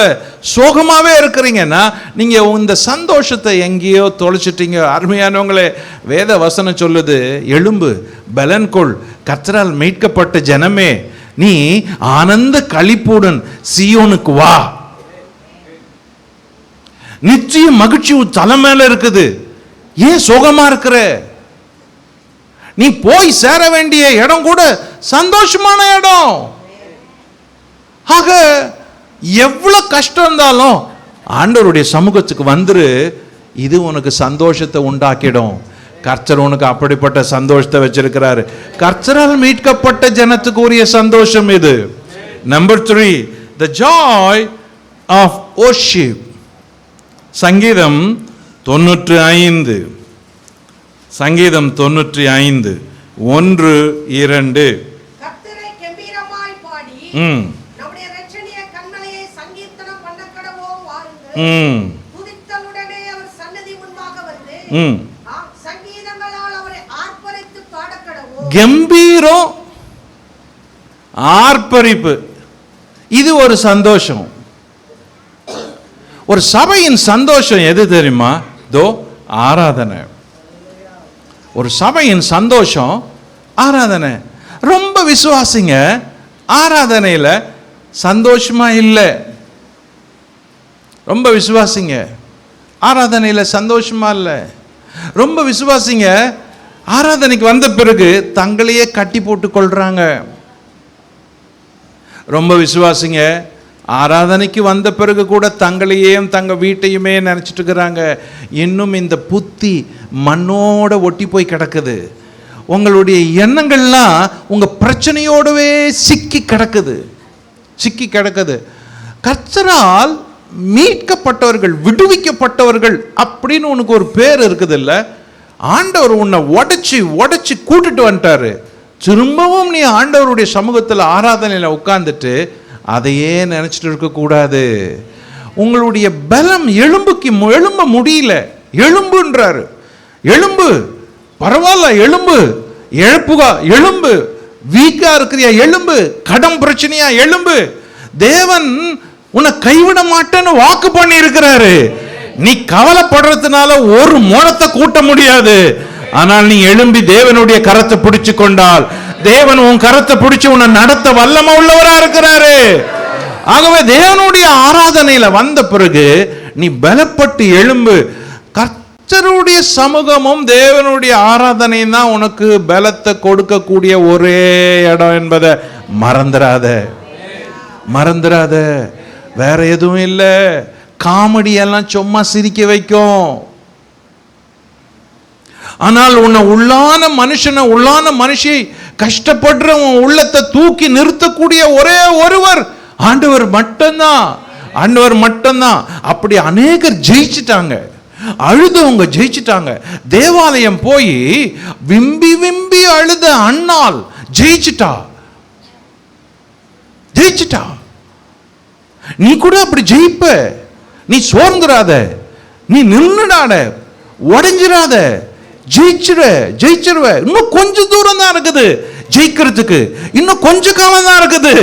சோகமாவே இருக்கிறீங்கன்னா நீங்க இந்த சந்தோஷத்தை எங்கேயோ தொலைச்சிட்டீங்க. அருமையானவங்களே, வேத வசனம் சொல்லுது, எழும்பு பலன் கொள், கர்த்தரால் மீட்கப்பட்ட ஜனமே, நீ ஆனந்த களிப்புடன் சீயோனுக்கு வா. நிச்சயம் மகிழ்ச்சி தலை மேல இருக்குது. ஏன் சோகமா இருக்கிற? நீ போய் சேர வேண்டிய இடம் கூட சந்தோஷமான இடம். ஆக எவ்வளவு கஷ்டம் இருந்தாலும் ஆண்டவருடைய சமூகத்துக்கு வந்துரு, இது உனக்கு சந்தோஷத்தை உண்டாக்கிடும். கர்த்தர் உனக்கு அப்படிப்பட்ட சந்தோஷத்தை வச்சிருக்கிறாரு. கர்த்தரால் மீட்கப்பட்ட ஜனத்துக்கு உரிய சந்தோஷம் இது. Number 3, the joy of worship. சங்கீதம் 95, சங்கீதம் 95 1 2. கர்த்தரை கெம்பீரமாய் பாடி நம்முடைய இரட்சணிய கன்மலையை சங்கீர்த்தனம் பண்ணக்கடவோம் வாருங்கள். துதித்தலுடனே அவர் சன்னதி முன்பாக வந்து சங்கீதங்களால் அவரை ஆர்ப்பரித்து பாடக்கடவோம். கம்பீரம், ஆர்ப்பரிப்பு, இது ஒரு சந்தோஷம். ஒரு சபையின் சந்தோஷம் எது தெரியுமா? ஆராதனை. ஒரு சபையின் சந்தோஷம் ஆராதனை. ரொம்ப விசுவாசிங்க ஆராதனையில சந்தோஷமா இல்லை. ரொம்ப விசுவாசிங்க ஆராதனையில சந்தோஷமா இல்லை. ரொம்ப விசுவாசிங்க ஆராதனைக்கு வந்த பிறகு தங்களையே கட்டி போட்டு கொள்றாங்க. ரொம்ப விசுவாசிங்க ஆராதனைக்கு வந்த பிறகு கூட தங்களையும் தங்க வீட்டையுமே நினைச்சிட்டு இருக்கிறாங்க. இன்னும் இந்த புத்தி மண்ணோட ஒட்டி போய் கிடக்குது. உங்களுடைய எண்ணங்கள்லாம் உங்க பிரச்சனையோடவே சிக்கி கிடக்குது, சிக்கி கிடக்குது. கர்த்தரால் மீட்கப்பட்டவர்கள், விடுவிக்கப்பட்டவர்கள் அப்படின்னு உனக்கு ஒரு பேர் இருக்குது இல்ல? ஆண்டவர் உன்னை உடைச்சி உடைச்சி கூட்டிட்டு வந்துட்டாரு. திரும்பவும் நீ ஆண்டவருடைய சமூகத்தில் ஆராதனையில் உட்கார்ந்துட்டு அதையே நினைச்சிட்டு இருக்க கூடாது. உங்களுடைய பலம் எலும்புக்கு எழும்ப முடியல, எலும்புன்றாரு. எலும்பு பரவாயில்ல, எலும்பு, இழப்புகா எலும்பு, வீக்கா இருக்கிறியா எலும்பு, கடன் பிரச்சனையா எலும்பு. தேவன் உன்னை கைவிட மாட்டேன்னு வாக்கு பண்ணி இருக்கிறாரு. நீ கவலைப்படுறதுனால ஒரு முழத்தை கூட்ட முடியாது. ஆனால் நீ எழும்பி தேவனுடைய கரத்தை பிடிச்சு கொண்டால் தேவன் உன் கரத்தை பிடிச்சு உன்னை நடத்த வல்லமை உள்ளவரா இருக்கிறாரு. ஆகவே தேவனுடைய ஆராதனையில வந்த பிறகு நீ பலப்பட்டு எழும்பு. கர்த்தருடைய சமூகமும் தேவனுடைய ஆராதனையும் தான் உனக்கு பலத்தை கொடுக்கக்கூடிய ஒரே இடம் என்பதை மறந்துடாத, மறந்துடாத. வேற எதுவும் இல்லை. காமெடி எல்லாம் சும்மா சிரிக்க வைக்கும். ஆனால் உன்னை உள்ளான மனுஷனை, உள்ளான மனுஷியை கஷ்டப்படுற உன் உள்ளத்தை தூக்கி நிறுத்தக்கூடிய ஒரே ஒருவர் ஆண்டவர் மட்டும்தான், ஆண்டவர் மட்டும்தான். அப்படி அநேகர் ஜெயிச்சிட்டாங்க, அழுதவங்க ஜெயிச்சிட்டாங்க. தேவாலயம் போய் விம்பி விம்பி அழுத அண்ணால் ஜெயிச்சிட்டா, ஜெயிச்சிட்டா. நீ கூட அப்படி ஜெயிப்ப. நீ சோர்ந்துடாத, நீ நின்னுடாத, உடைஞ்சிடாத, ஜெயிச்சிருவ. இன்னும் கொஞ்சம் தூரம் தான் இருக்குது. ஜெயிக்கிறதுக்கு இன்னும் கொஞ்ச காலம் தான் இருக்குது.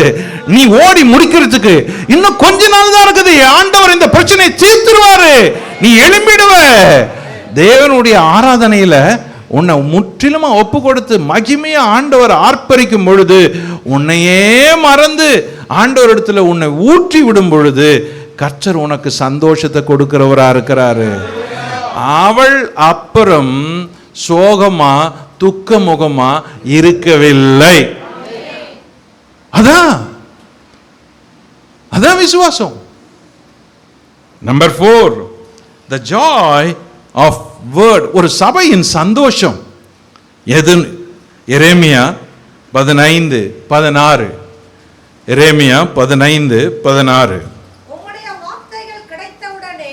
நீ ஓடி முடிக்கிறதுக்கு இன்னும் கொஞ்ச நாள் தான் இருக்குது. ஆண்டவர் இந்த பிரச்சனையை தீர்த்துருவாரு, நீ எழும்பிடுவ. தேவனுடைய ஆராதனையில உன்னை முற்றிலுமா ஒப்பு கொடுத்து மகிமையா ஆண்டவர் ஆர்ப்பரிக்கும் பொழுது, உன்னையே மறந்து ஆண்டவர் இடத்துல உன்னை ஊற்றி விடும் பொழுது, கர்த்தர் உனக்கு சந்தோஷத்தை கொடுக்கிறவரா இருக்கிறாரு. அவள் அப்புறம் சோகமா துக்க முகமா இருக்கவில்லை. அதான் விசுவாசம். Number 4, the joy of word. ஒரு சபையின் சந்தோஷம் எது? எரேமியா 15:16. எரேமியா 15:16. உம்முடைய வார்த்தைகள் கிடைத்தவுடனே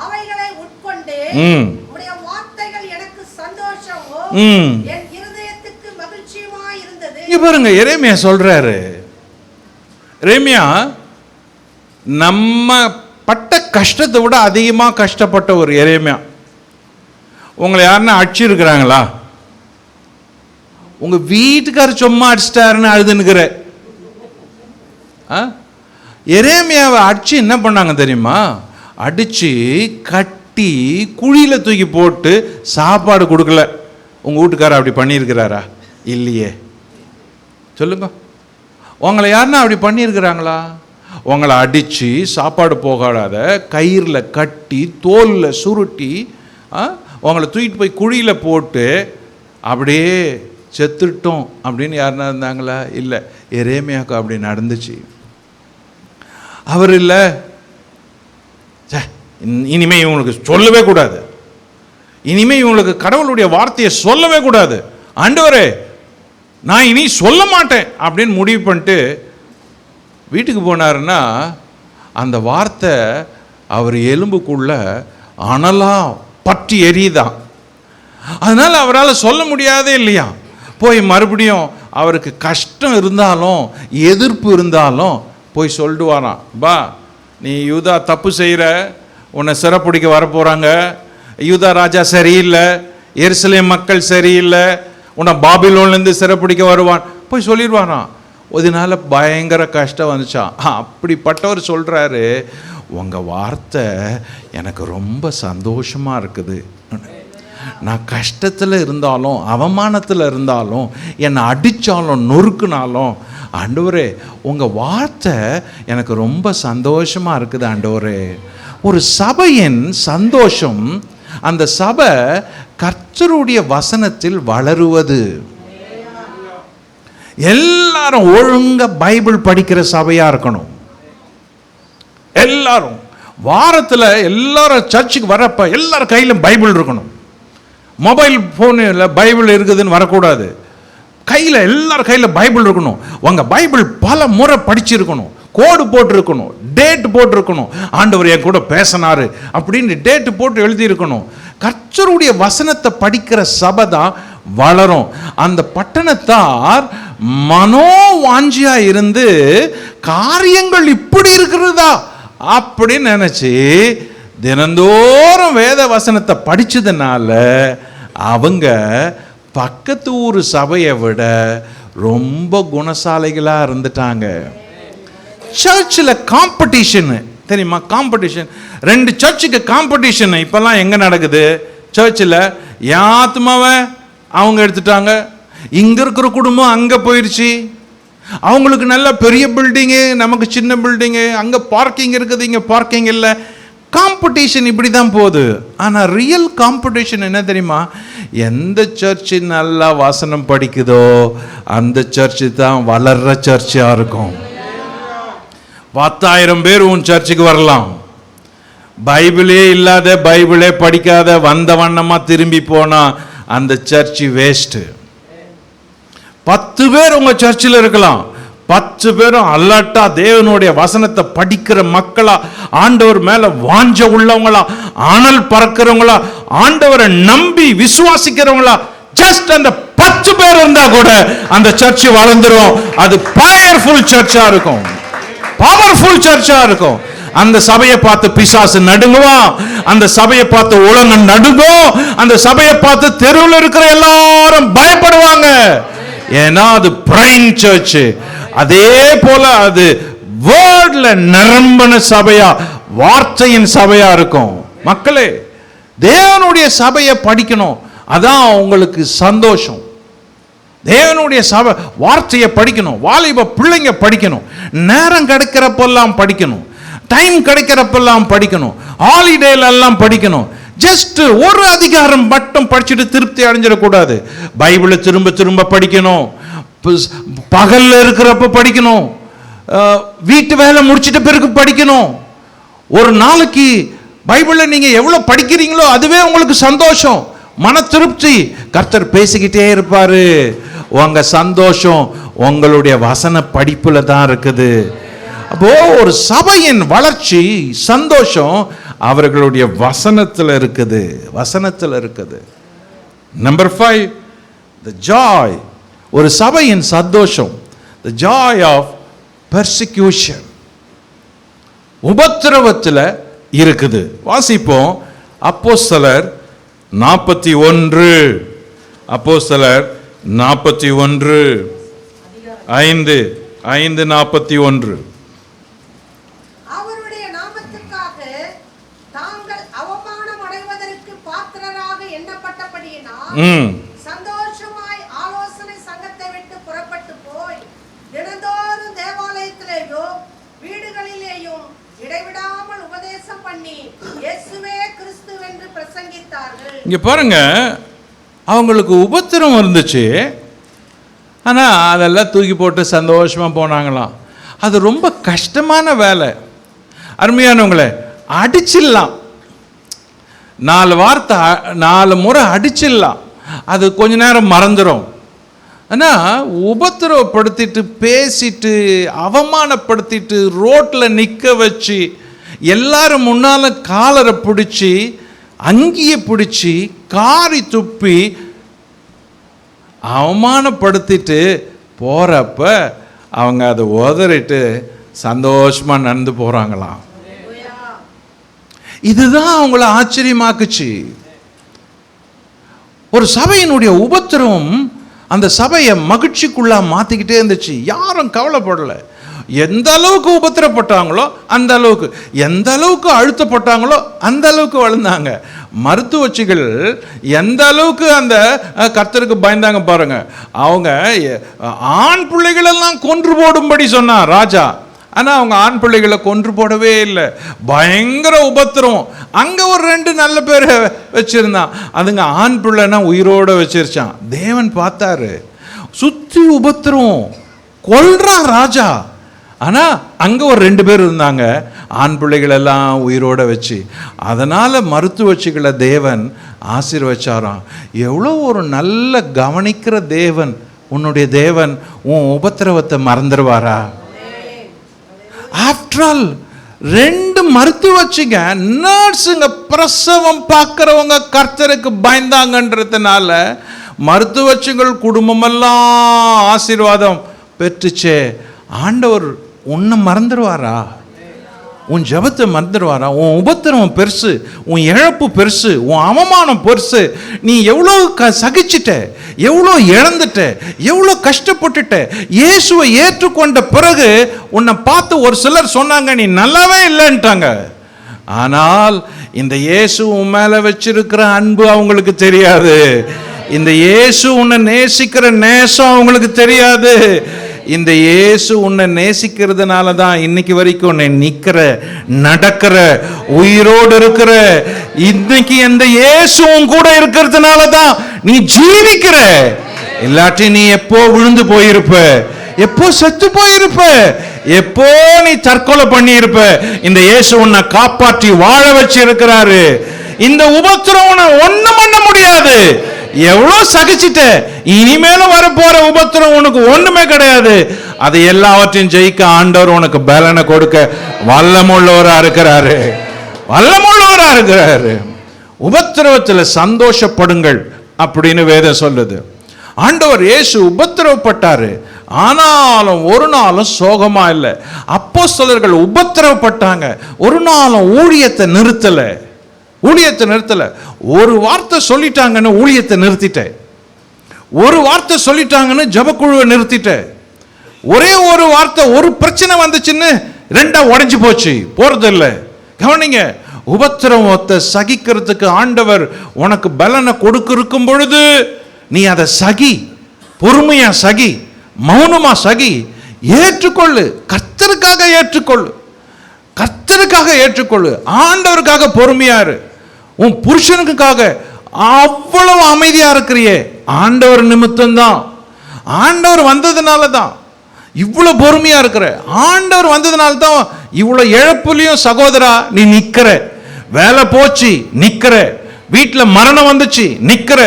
அவைகளை உட்கொண்டு உம்முடைய வார்த்தைகள் எனக்கு சந்தோஷமும் என் இருதயத்துக்கு மகிழ்ச்சியுமாய் இருந்தது. இங்க பாருங்க, எரேமியா சொல்றாரு. எரேமியா நம்ம பட்ட கஷ்டத்தை விட அதிகமா கஷ்டப்பட்ட ஒரு எரேமியா. உங்களை யாருன்னா அடிச்சு இருக்கிறாங்களா? உங்க வீட்டுக்காரர் சும்மா அடிச்சிட்டாருன்னு அழுதுன்னுக்கிற எரேமியாவை அடிச்சு என்ன பண்ணாங்க தெரியுமா? அடிச்சு கட்டி குழியில தூக்கி போட்டு சாப்பாடு கொடுக்கல. உங்க வீட்டுக்காரர் அப்படி பண்ணியிருக்கிறாரா? இல்லையே. சொல்லுங்க, உங்களை யாருன்னா அப்படி பண்ணியிருக்கிறாங்களா? உங்களை அடிச்சு சாப்பாடு போகாத கயிறில் கட்டி தோலில் சுருட்டி உங்களை தூக்கிட்டு போய் குழியில் போட்டு அப்படியே செத்துட்டோம் அப்படின்னு யாருன்னா இருந்தாங்களா? இல்லை. எரேமியாவுக்கு அப்படி நடந்துச்சு. அவர் இல்லை, இனிமே இவங்களுக்கு சொல்லவே கூடாது, இனிமே இவங்களுக்கு கடவுளுடைய வார்த்தையை சொல்லவே கூடாது, ஆண்டவரே நான் இனி சொல்ல மாட்டேன் அப்படின்னு முடிவு பண்ணிட்டு வீட்டுக்கு போனாருன்னா, அந்த வார்த்தை அவர் எலும்புக்குள்ள அனலா பற்றி எரியுதான். அதனால அவரால் சொல்ல முடியாதே இல்லையா? போய் மறுபடியும் அவருக்கு கஷ்டம் இருந்தாலும் எதிர்ப்பு இருந்தாலும் போய் சொல்லிடுவாராம், பா நீ யூதா தப்பு செய்கிற, உன்னை சிறைப்பிடிக்க வரப்போகிறாங்க, யூதா ராஜா சரியில்லை, எருசலேம் மக்கள் சரியில்லை, உன்னை பாபிலோன்லேருந்து சிறைப்பிடிக்க வருவான், போய் சொல்லிடுவாராம். அதனால பயங்கர கஷ்டம் வந்துச்சான். அப்படிப்பட்டவர் சொல்கிறாரு, உங்கள் வார்த்தை எனக்கு ரொம்ப சந்தோஷமாக இருக்குது. நான் கஷ்டத்தில் இருந்தாலும் அவமானத்தில் இருந்தாலும் என்னை அடித்தாலும் நொறுக்குனாலும் ஆண்டவரே உங்கள் வார்த்தை எனக்கு ரொம்ப சந்தோஷமாக இருக்குது ஆண்டவரே. ஒரு சபையின் சந்தோஷம், அந்த சபை கர்த்தருடைய வசனத்தில் வளருவது. எல்லாரும் ஒழுங்கா பைபிள் படிக்கிற சபையா இருக்கணும். எல்லாரும் வாரத்தில் எல்லாரும் சர்ச்சுக்கு வரப்ப எல்லாரும் கையிலும் பைபிள் இருக்கணும். மொபைல் போனில் பைபிள் இருக்குதுன்னு வரக்கூடாது. கையில் எல்லாரும் கையில் பைபிள் இருக்கணும். உங்கள் பைபிள் பல முறை படிச்சிருக்கணும், கோடு போட்டிருக்கணும், டேட் போட்டிருக்கணும். ஆண்டவர் என் கூட பேசினாரு அப்படின்னு டேட்டு போட்டு எழுதியிருக்கணும். கர்த்தருடைய வசனத்தை படிக்கிற சபை தான் வளரும். அந்த பட்டணத்தார் மனோவாஞ்சியா இருந்து காரியங்கள் இப்படி இருக்கிறதா அப்படின்னு நினைச்சு தினந்தோறும் வேத வசனத்தை படிச்சதுனால அவங்க பக்கத்து ஊர் சபையை விட ரொம்ப குணசாலிகளா இருந்துட்டாங்க. சர்ச்சில் காம்படிஷன் தெரியுமா? காம்படிஷன், 2 சர்ச்சுக்கு காம்படிஷன் இப்பெல்லாம் எங்க நடக்குது? சர்ச்சில் யாத்மாவை அவங்க எடுத்துட்டாங்க, இங்க இருக்கிற குடும்பம் அங்க போயிடுச்சு, அவங்களுக்கு நல்ல பெரிய பில்டிங்கு, நமக்கு சின்ன பில்டிங்கு, அங்க பார்க்கிங் இருக்குது, இங்க பார்க்கிங் இல்லை. காம்படிஷன் இப்படி தான் போகுது. ஆனால் ரியல் காம்படிஷன் என்ன தெரியுமா? எந்த சர்ச்சு நல்லா வசனம் படிக்குதோ அந்த சர்ச்சு தான் வளர்ற சர்ச்சாக இருக்கும். 10,000 பேர் உன் சர்ச்சுக்கு வரலாம், பைபிளே இல்லாத பைபிளே படிக்காத வந்த வண்ணமா திரும்பி போனா அந்த சர்ச்சு வேஸ்ட். 10 பேர் உங்க சர்ச்சில் இருக்கலாம், 10 பேரும் அலர்ட்டா தேவனுடைய வசனத்தை படிக்கிற மக்களா, ஆண்டவர் மேல வாஞ்ச உள்ளவங்களா, ஆனல் பறக்கிறவங்களா, ஆண்டவரை நம்பி விசுவாசிக்கிறவங்களா, ஜஸ்ட் அந்த 10 பேர் இருந்தா கூட அந்த சர்ச் வளர்ந்துரும். அது பவர்ஃபுல் சர்ச்சா இருக்கும், பவர்ஃபுல் சர்ச்சா இருக்கும். அந்த சபையை பார்த்து பிசாசு நடுங்குவான், அந்த சபையை பார்த்து உலகம் நடுங்கும், அந்த சபையை பார்த்து தெருவில் இருக்கிற எல்லாரும் பயப்படுவாங்க. ஏன்னா அது பிரைன் சர்ச். அதே போல அது வேர்ட்ல நிரம்பின சபையா, வார்த்தையின் சபையா இருக்கும். மக்களே, தேவனுடைய சபையை படிக்கணும். அதான் உங்களுக்கு சந்தோஷம். தேவனுடைய சபை வார்த்தையை படிக்கணும். வாலிப பிள்ளைங்க படிக்கணும். நேரம் கிடைக்கிறப்பெல்லாம் படிக்கணும். டைம் கிடைக்கிறப்பெல்லாம் படிக்கணும். ஹாலிடேல எல்லாம் படிக்கணும். ஜஸ்ட் ஒரு அதிகாரம் மட்டும் படிச்சுட்டு திருப்தி அடைஞ்சிடக்கூடாது. பைபிளை திரும்ப திரும்ப படிக்கணும். பகல்ல இருக்கிறப்ப படிக்கணும். வீட்டு வேலை முடிச்சிட்ட பிறகு படிக்கணும். ஒரு நாளைக்கு பைபிளை நீங்க எவ்வளவு படிக்கிறீங்களோ அதுவே உங்களுக்கு சந்தோஷம், மன திருப்தி. கர்த்தர் பேசிக்கிட்டே இருப்பாரு. உங்க சந்தோஷம் உங்களுடைய வசன படிப்புல தான் இருக்குது. அப்போ ஒரு சபையின் வளர்ச்சி, சந்தோஷம் அவர்களுடைய வசனத்தில் இருக்குது. வசனத்தில் இருக்குது. Number 5, the joy. ஒரு சபையின் சந்தோஷம், the joy of persecution. உபத்திரவத்தில் இருக்குது. வாசிப்போம். அப்போஸ்தலர் 41, அப்போஸ்தலர் 41 5:41. அவருடைய நாமத்துக்காக தாங்கள் அவமானம் அடைவதற்கு பாத்திரராக எண்ணப்பட்டபடியினால் சந்தோஷமாய் ஆலோசனை சங்கத்தை விட்டு புறப்பட்டு போய் தினந்தோறும் தேவாலயத்திலேயோ வீடுகளிலேயும் இடைவிடாமல் உபதேசம் பண்ணி இயேசுவே கிறிஸ்துவென்று பிரசங்கித்தார்கள். இங்க பாருங்க, அவங்களுக்கு உபத்திரம் இருந்துச்சு, ஆனால் அதெல்லாம் தூக்கி போட்டு சந்தோஷமாக போனாங்களாம். அது ரொம்ப கஷ்டமான வேலை. அருமையானவங்களே, அடிச்சிடலாம், 4 வார்த்தை 4 முறை அடிச்சிடலாம், அது கொஞ்ச நேரம் மறந்துடும். ஆனால் உபத்திரவப்படுத்திட்டு பேசிட்டு அவமானப்படுத்திட்டு ரோட்டில் நிற்க வச்சு எல்லாரும் முன்னால் காலரை பிடிச்சி அங்கியை பிடிச்சி காரி துப்பி அவமானப்படுத்திட்டு போகிறப்ப அவங்க அதை உதறிட்டு சந்தோஷமாக நடந்து போகிறாங்களாம். இதுதான் அவங்கள ஆச்சரியமாக்குச்சு. ஒரு சபையினுடைய உபத்திரவம் அந்த சபையை மகிழ்ச்சிக்குள்ளா மாற்றிக்கிட்டே இருந்துச்சு. யாரும் கவலைப்படலை. எந்த அளவுக்கு உபத்திரப்பட்டாங்களோ அந்த அளவுக்கு, எந்த அளவுக்கு அழுத்தப்பட்டாங்களோ அந்த அளவுக்கு வளர்ந்தாங்க. மருத்துவச்சிகள் எந்த அளவுக்கு அந்த கர்த்தருக்கு பயந்தாங்க பாருங்க. அவங்க ஆண் பிள்ளைகளெல்லாம் கொன்று போடும்படி சொன்னான் ராஜா. ஆனால் அவங்க ஆண் பிள்ளைகளை கொன்று போடவே இல்லை. பயங்கர உபத்திரம். அங்கே ஒரு 2 நல்ல பேர் வச்சிருந்தான், அதுங்க ஆண் பிள்ளைன்னா உயிரோடு வச்சிருச்சான். தேவன் பார்த்தாரு, சுற்றி உபத்திரம், கொல்றான் ராஜா. ஆனால் அங்கே ஒரு 2 பேர் இருந்தாங்க, ஆண் பிள்ளைகளெல்லாம் உயிரோட வச்சு. அதனால் மருத்துவச்சிகளை தேவன் ஆசீர்வச்சாராம். எவ்வளோ ஒரு நல்ல கவனிக்கிற தேவன் உன்னுடைய தேவன். உன் உபத்திரவத்தை மறந்துடுவாரா? ஆஃப்டர் ஆல் 2 மருத்துவச்சிங்க, நர்ஸுங்க, பிரசவம் பார்க்குறவங்க கர்த்தருக்கு பயந்தாங்கன்றதுனால மருத்துவச்சிகள் குடும்பமெல்லாம் ஆசீர்வாதம் பெற்றுச்சே. ஆண்டவர் உன்னை மறந்துடுவாரா? உன் ஜபத்தை மறந்துடுவாரா? உன் உபத்திரவம் பெருசு, உன் இழப்பு பெருசு, உன் அவமானம் பெருசு. நீ எவ்வளோ சகிச்சிட்ட, எவ்வளோ இழந்துட்ட, எவ்வளோ கஷ்டப்பட்டுட்ட. இயேசுவை ஏற்றுக்கொண்ட பிறகு உன்னை பார்த்து ஒரு சிலர் சொன்னாங்க நீ நல்லாவே இல்லைன்ட்டாங்க. ஆனால் இந்த இயேசு உன் மேலே வச்சிருக்கிற அன்பு அவங்களுக்கு தெரியாது. இந்த இயேசு உன்னை நேசிக்கிற நேசம் அவங்களுக்கு தெரியாது. இந்த இயேசு உன்னை நேசிக்கிறதுனால தான் இன்னைக்கு வரைக்கும் உன்னை நிற்கிற, நடக்கிற, உயிரோடு இருக்கிற. இன்னைக்கு இந்த இயேசு உன் கூட இருக்கிறதுனால தான் நீ ஜீவிக்கிற. இல்லாட்டி நீ எப்போ விழுந்து போயிருப்ப, எப்போ செத்து போயிருப்ப, எப்போ நீ தற்கொலை பண்ணி இருப்ப. இந்த இயேசு உன்னை காப்பாற்றி வாழ வச்சு இருக்கிறாரு. இந்த உபத்திரம் உன்னை ஒண்ணும் பண்ண முடியாது. எவ்வளோ சகிச்சிட்ட, இனிமேலும் வரப்போற உபத்திரம் உனக்கு ஒண்ணுமே கிடையாது. அதை எல்லாவற்றையும் ஜெயிக்க ஆண்டவர் உனக்கு பலனை கொடுக்க வல்லமுள்ளவரா இருக்கிறாரு, வல்லமுள்ளவரா இருக்கிறாரு. உபத்திரவத்தில் சந்தோஷப்படுங்கள் அப்படின்னு வேதம் சொல்லுது. ஆண்டவர் இயேசு உபத்திரவப்பட்டாரு, ஆனாலும் ஒரு நாளும் சோகமா இல்லை. அப்போஸ்தலர்கள் உபத்திரவப்பட்டாங்க, ஒரு நாளும் ஊழியத்தை நிறுத்தலை. ஊழியத்தை நிறுத்தலை. ஒரு வார்த்தை சொல்லிட்டாங்கன்னு ஊழியத்தை நிறுத்திட்டேன். ஒரு வார்த்தை சொல்லிட்டாங்கன்னு ஜெபக்குழுவை நிறுத்திட்ட. ஒரே ஒரு வார்த்தை, ஒரு பிரச்சனை வந்துச்சுன்னு ரெண்டா உடைஞ்சு போச்சு, போறது இல்லை. கவனிங்க, உபத்திரவத்தை சகிக்கிறதுக்கு ஆண்டவர் உனக்கு பலனை கொடுக்கும் பொழுது நீ அதை சகி, பொறுமையா சகி, மௌனமா சகி, ஏற்றுக்கொள்ளு. கர்த்தருக்காக ஏற்றுக்கொள்ளு, கர்த்தருக்காக ஏற்றுக்கொள்ளு. ஆண்டவருக்காக பொறுமையாரு. உன் புருஷனுக்காக அவ்வளவு அமைதியா இருக்கிறியே, ஆண்டவர் நிமித்தம்தான். ஆண்டவர் வந்ததுனால தான் இவ்வளவு பொறுமையா இருக்கிற. ஆண்டவர் வந்ததுனால தான் இவ்வளவு இழப்புலையும் சகோதரா நீ நிக்கிற. வேலை போச்சு நிக்கிற, வீட்டுல மரணம் வந்துச்சு நிக்கிற,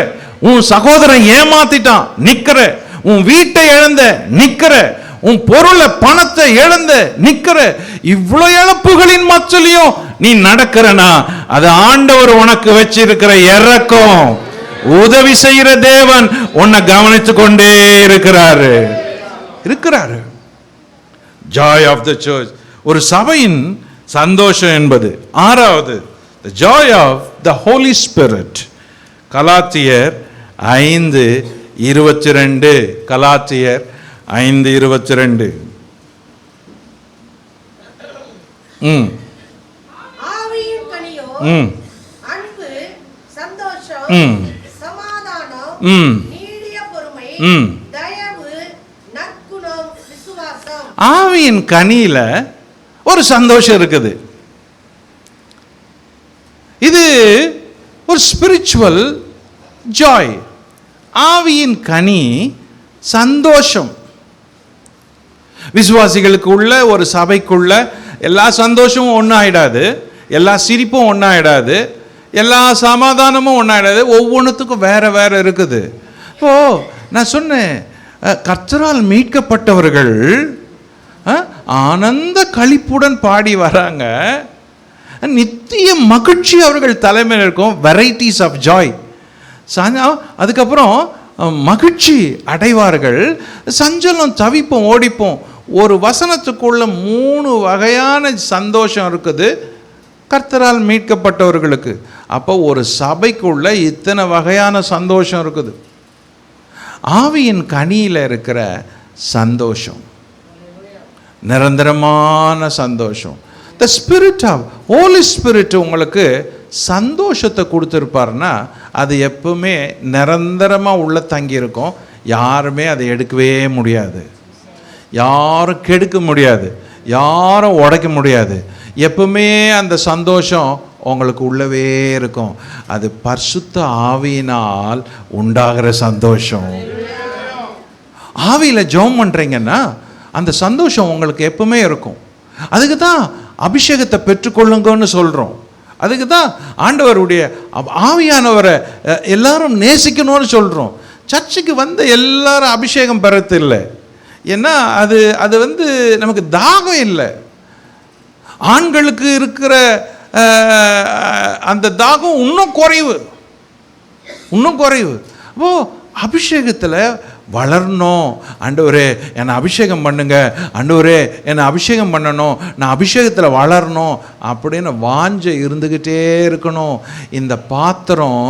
உன் சகோதரன் ஏமாத்திட்டான் நிக்கிற, உன் வீட்டை இழந்த நிக்கிற, உன் பொருளை பணத்தை இழந்த நிக்கிற. இவ்வளவு இழப்புகளின் மத்தியிலும் நீ நடக்கிறனா, அது ஆண்டவர் உனக்கு வச்சிருக்கிற இரக்கம். உதவி செய்கிற தேவன் உன்னை கவனித்துக் கொண்டே இருக்கிறாரு. Joy of the church, ஒரு சபையின் சந்தோஷம் என்பது. ஆறாவது, the joy of the Holy Spirit. கலாத்தியர் 5:22. கலாத்தியர் 5:22. ஆவியின் கனியோ அன்பு, சந்தோஷம், சமாதானம், நீடிய பொறுமை, தயவு, நற்குணம், விசுவாசம். ஆவியின் கனியில ஒரு சந்தோஷம் இருக்குது. இது ஒரு ஸ்பிரிச்சுவல் ஜாய். ஆவியின் கனி சந்தோஷம். விசுவாசிகளுக்கு உள்ள ஒரு சபைக்குள்ள எல்லா சந்தோஷமும் ஒன்றாயிடாது, எல்லா சிரிப்பும் ஒன்றாயிடாது, எல்லா சமாதானமும் ஒன்றாயிடாது. ஒவ்வொன்றுத்துக்கும் வேற வேற இருக்குது. இப்போ நான் சொன்னேன், கர்த்தரால் மீட்கப்பட்டவர்கள் ஆனந்த களிப்புடன் பாடி வராங்க. நித்திய மகிழ்ச்சி அவர்கள் தலைமையில் இருக்கும். Varieties of joy. அதுக்கப்புறம் மகிழ்ச்சி அடைவார்கள். சஞ்சலம், தவிப்போம், ஓடிப்போம். ஒரு வசனத்துக்குள்ள 3 வகையான சந்தோஷம் இருக்குது கர்த்தரால் மீட்கப்பட்டவர்களுக்கு. அப்போ ஒரு சபைக்குள்ள இத்தனை வகையான சந்தோஷம் இருக்குது. ஆவியின் கனியில் இருக்கிற சந்தோஷம் நிரந்தரமான சந்தோஷம். The Spirit of Holy Spirit உங்களுக்கு சந்தோஷத்தை கொடுத்துருப்பாருன்னா அது எப்பவுமே நிரந்தரமாக உள்ள தங்கியிருக்கும். யாருமே அதை எடுக்கவே முடியாது, யாரும் கெடுக்க முடியாது, யாரும் உடைக்க முடியாது. எப்பவுமே அந்த சந்தோஷம் உங்களுக்கு உள்ளவே இருக்கும். அது பரிசுத்த ஆவியினால் உண்டாகிற சந்தோஷம். ஆவியில் ஜெபம் பண்ணுறீங்கன்னா அந்த சந்தோஷம் உங்களுக்கு எப்பவுமே இருக்கும். அதுக்கு தான் அபிஷேகத்தை பெற்றுக்கொள்ளுங்கன்னு சொல்கிறோம். அதுக்கு தான் ஆண்டவருடைய ஆவியானவரை எல்லாரும் நேசிக்கணும்னு சொல்கிறோம். சர்ச்சுக்கு வந்து எல்லாரும் அபிஷேகம் பெறத்து இல்லை. ஏன்னா அது நமக்கு தாகம் இல்லை. ஆண்களுக்கு இருக்கிற அந்த தாகம் இன்னும் குறைவு. அப்போ அபிஷேகத்தில் வளரணும். ஆண்டவரே என்னை அபிஷேகம் பண்ணுங்க, ஆண்டவரே என்னை அபிஷேகம் பண்ணணும், நான் அபிஷேகத்தில் வளரணும் அப்படின்னு வாஞ்சை இருந்துக்கிட்டே இருக்கணும். இந்த பாத்திரம்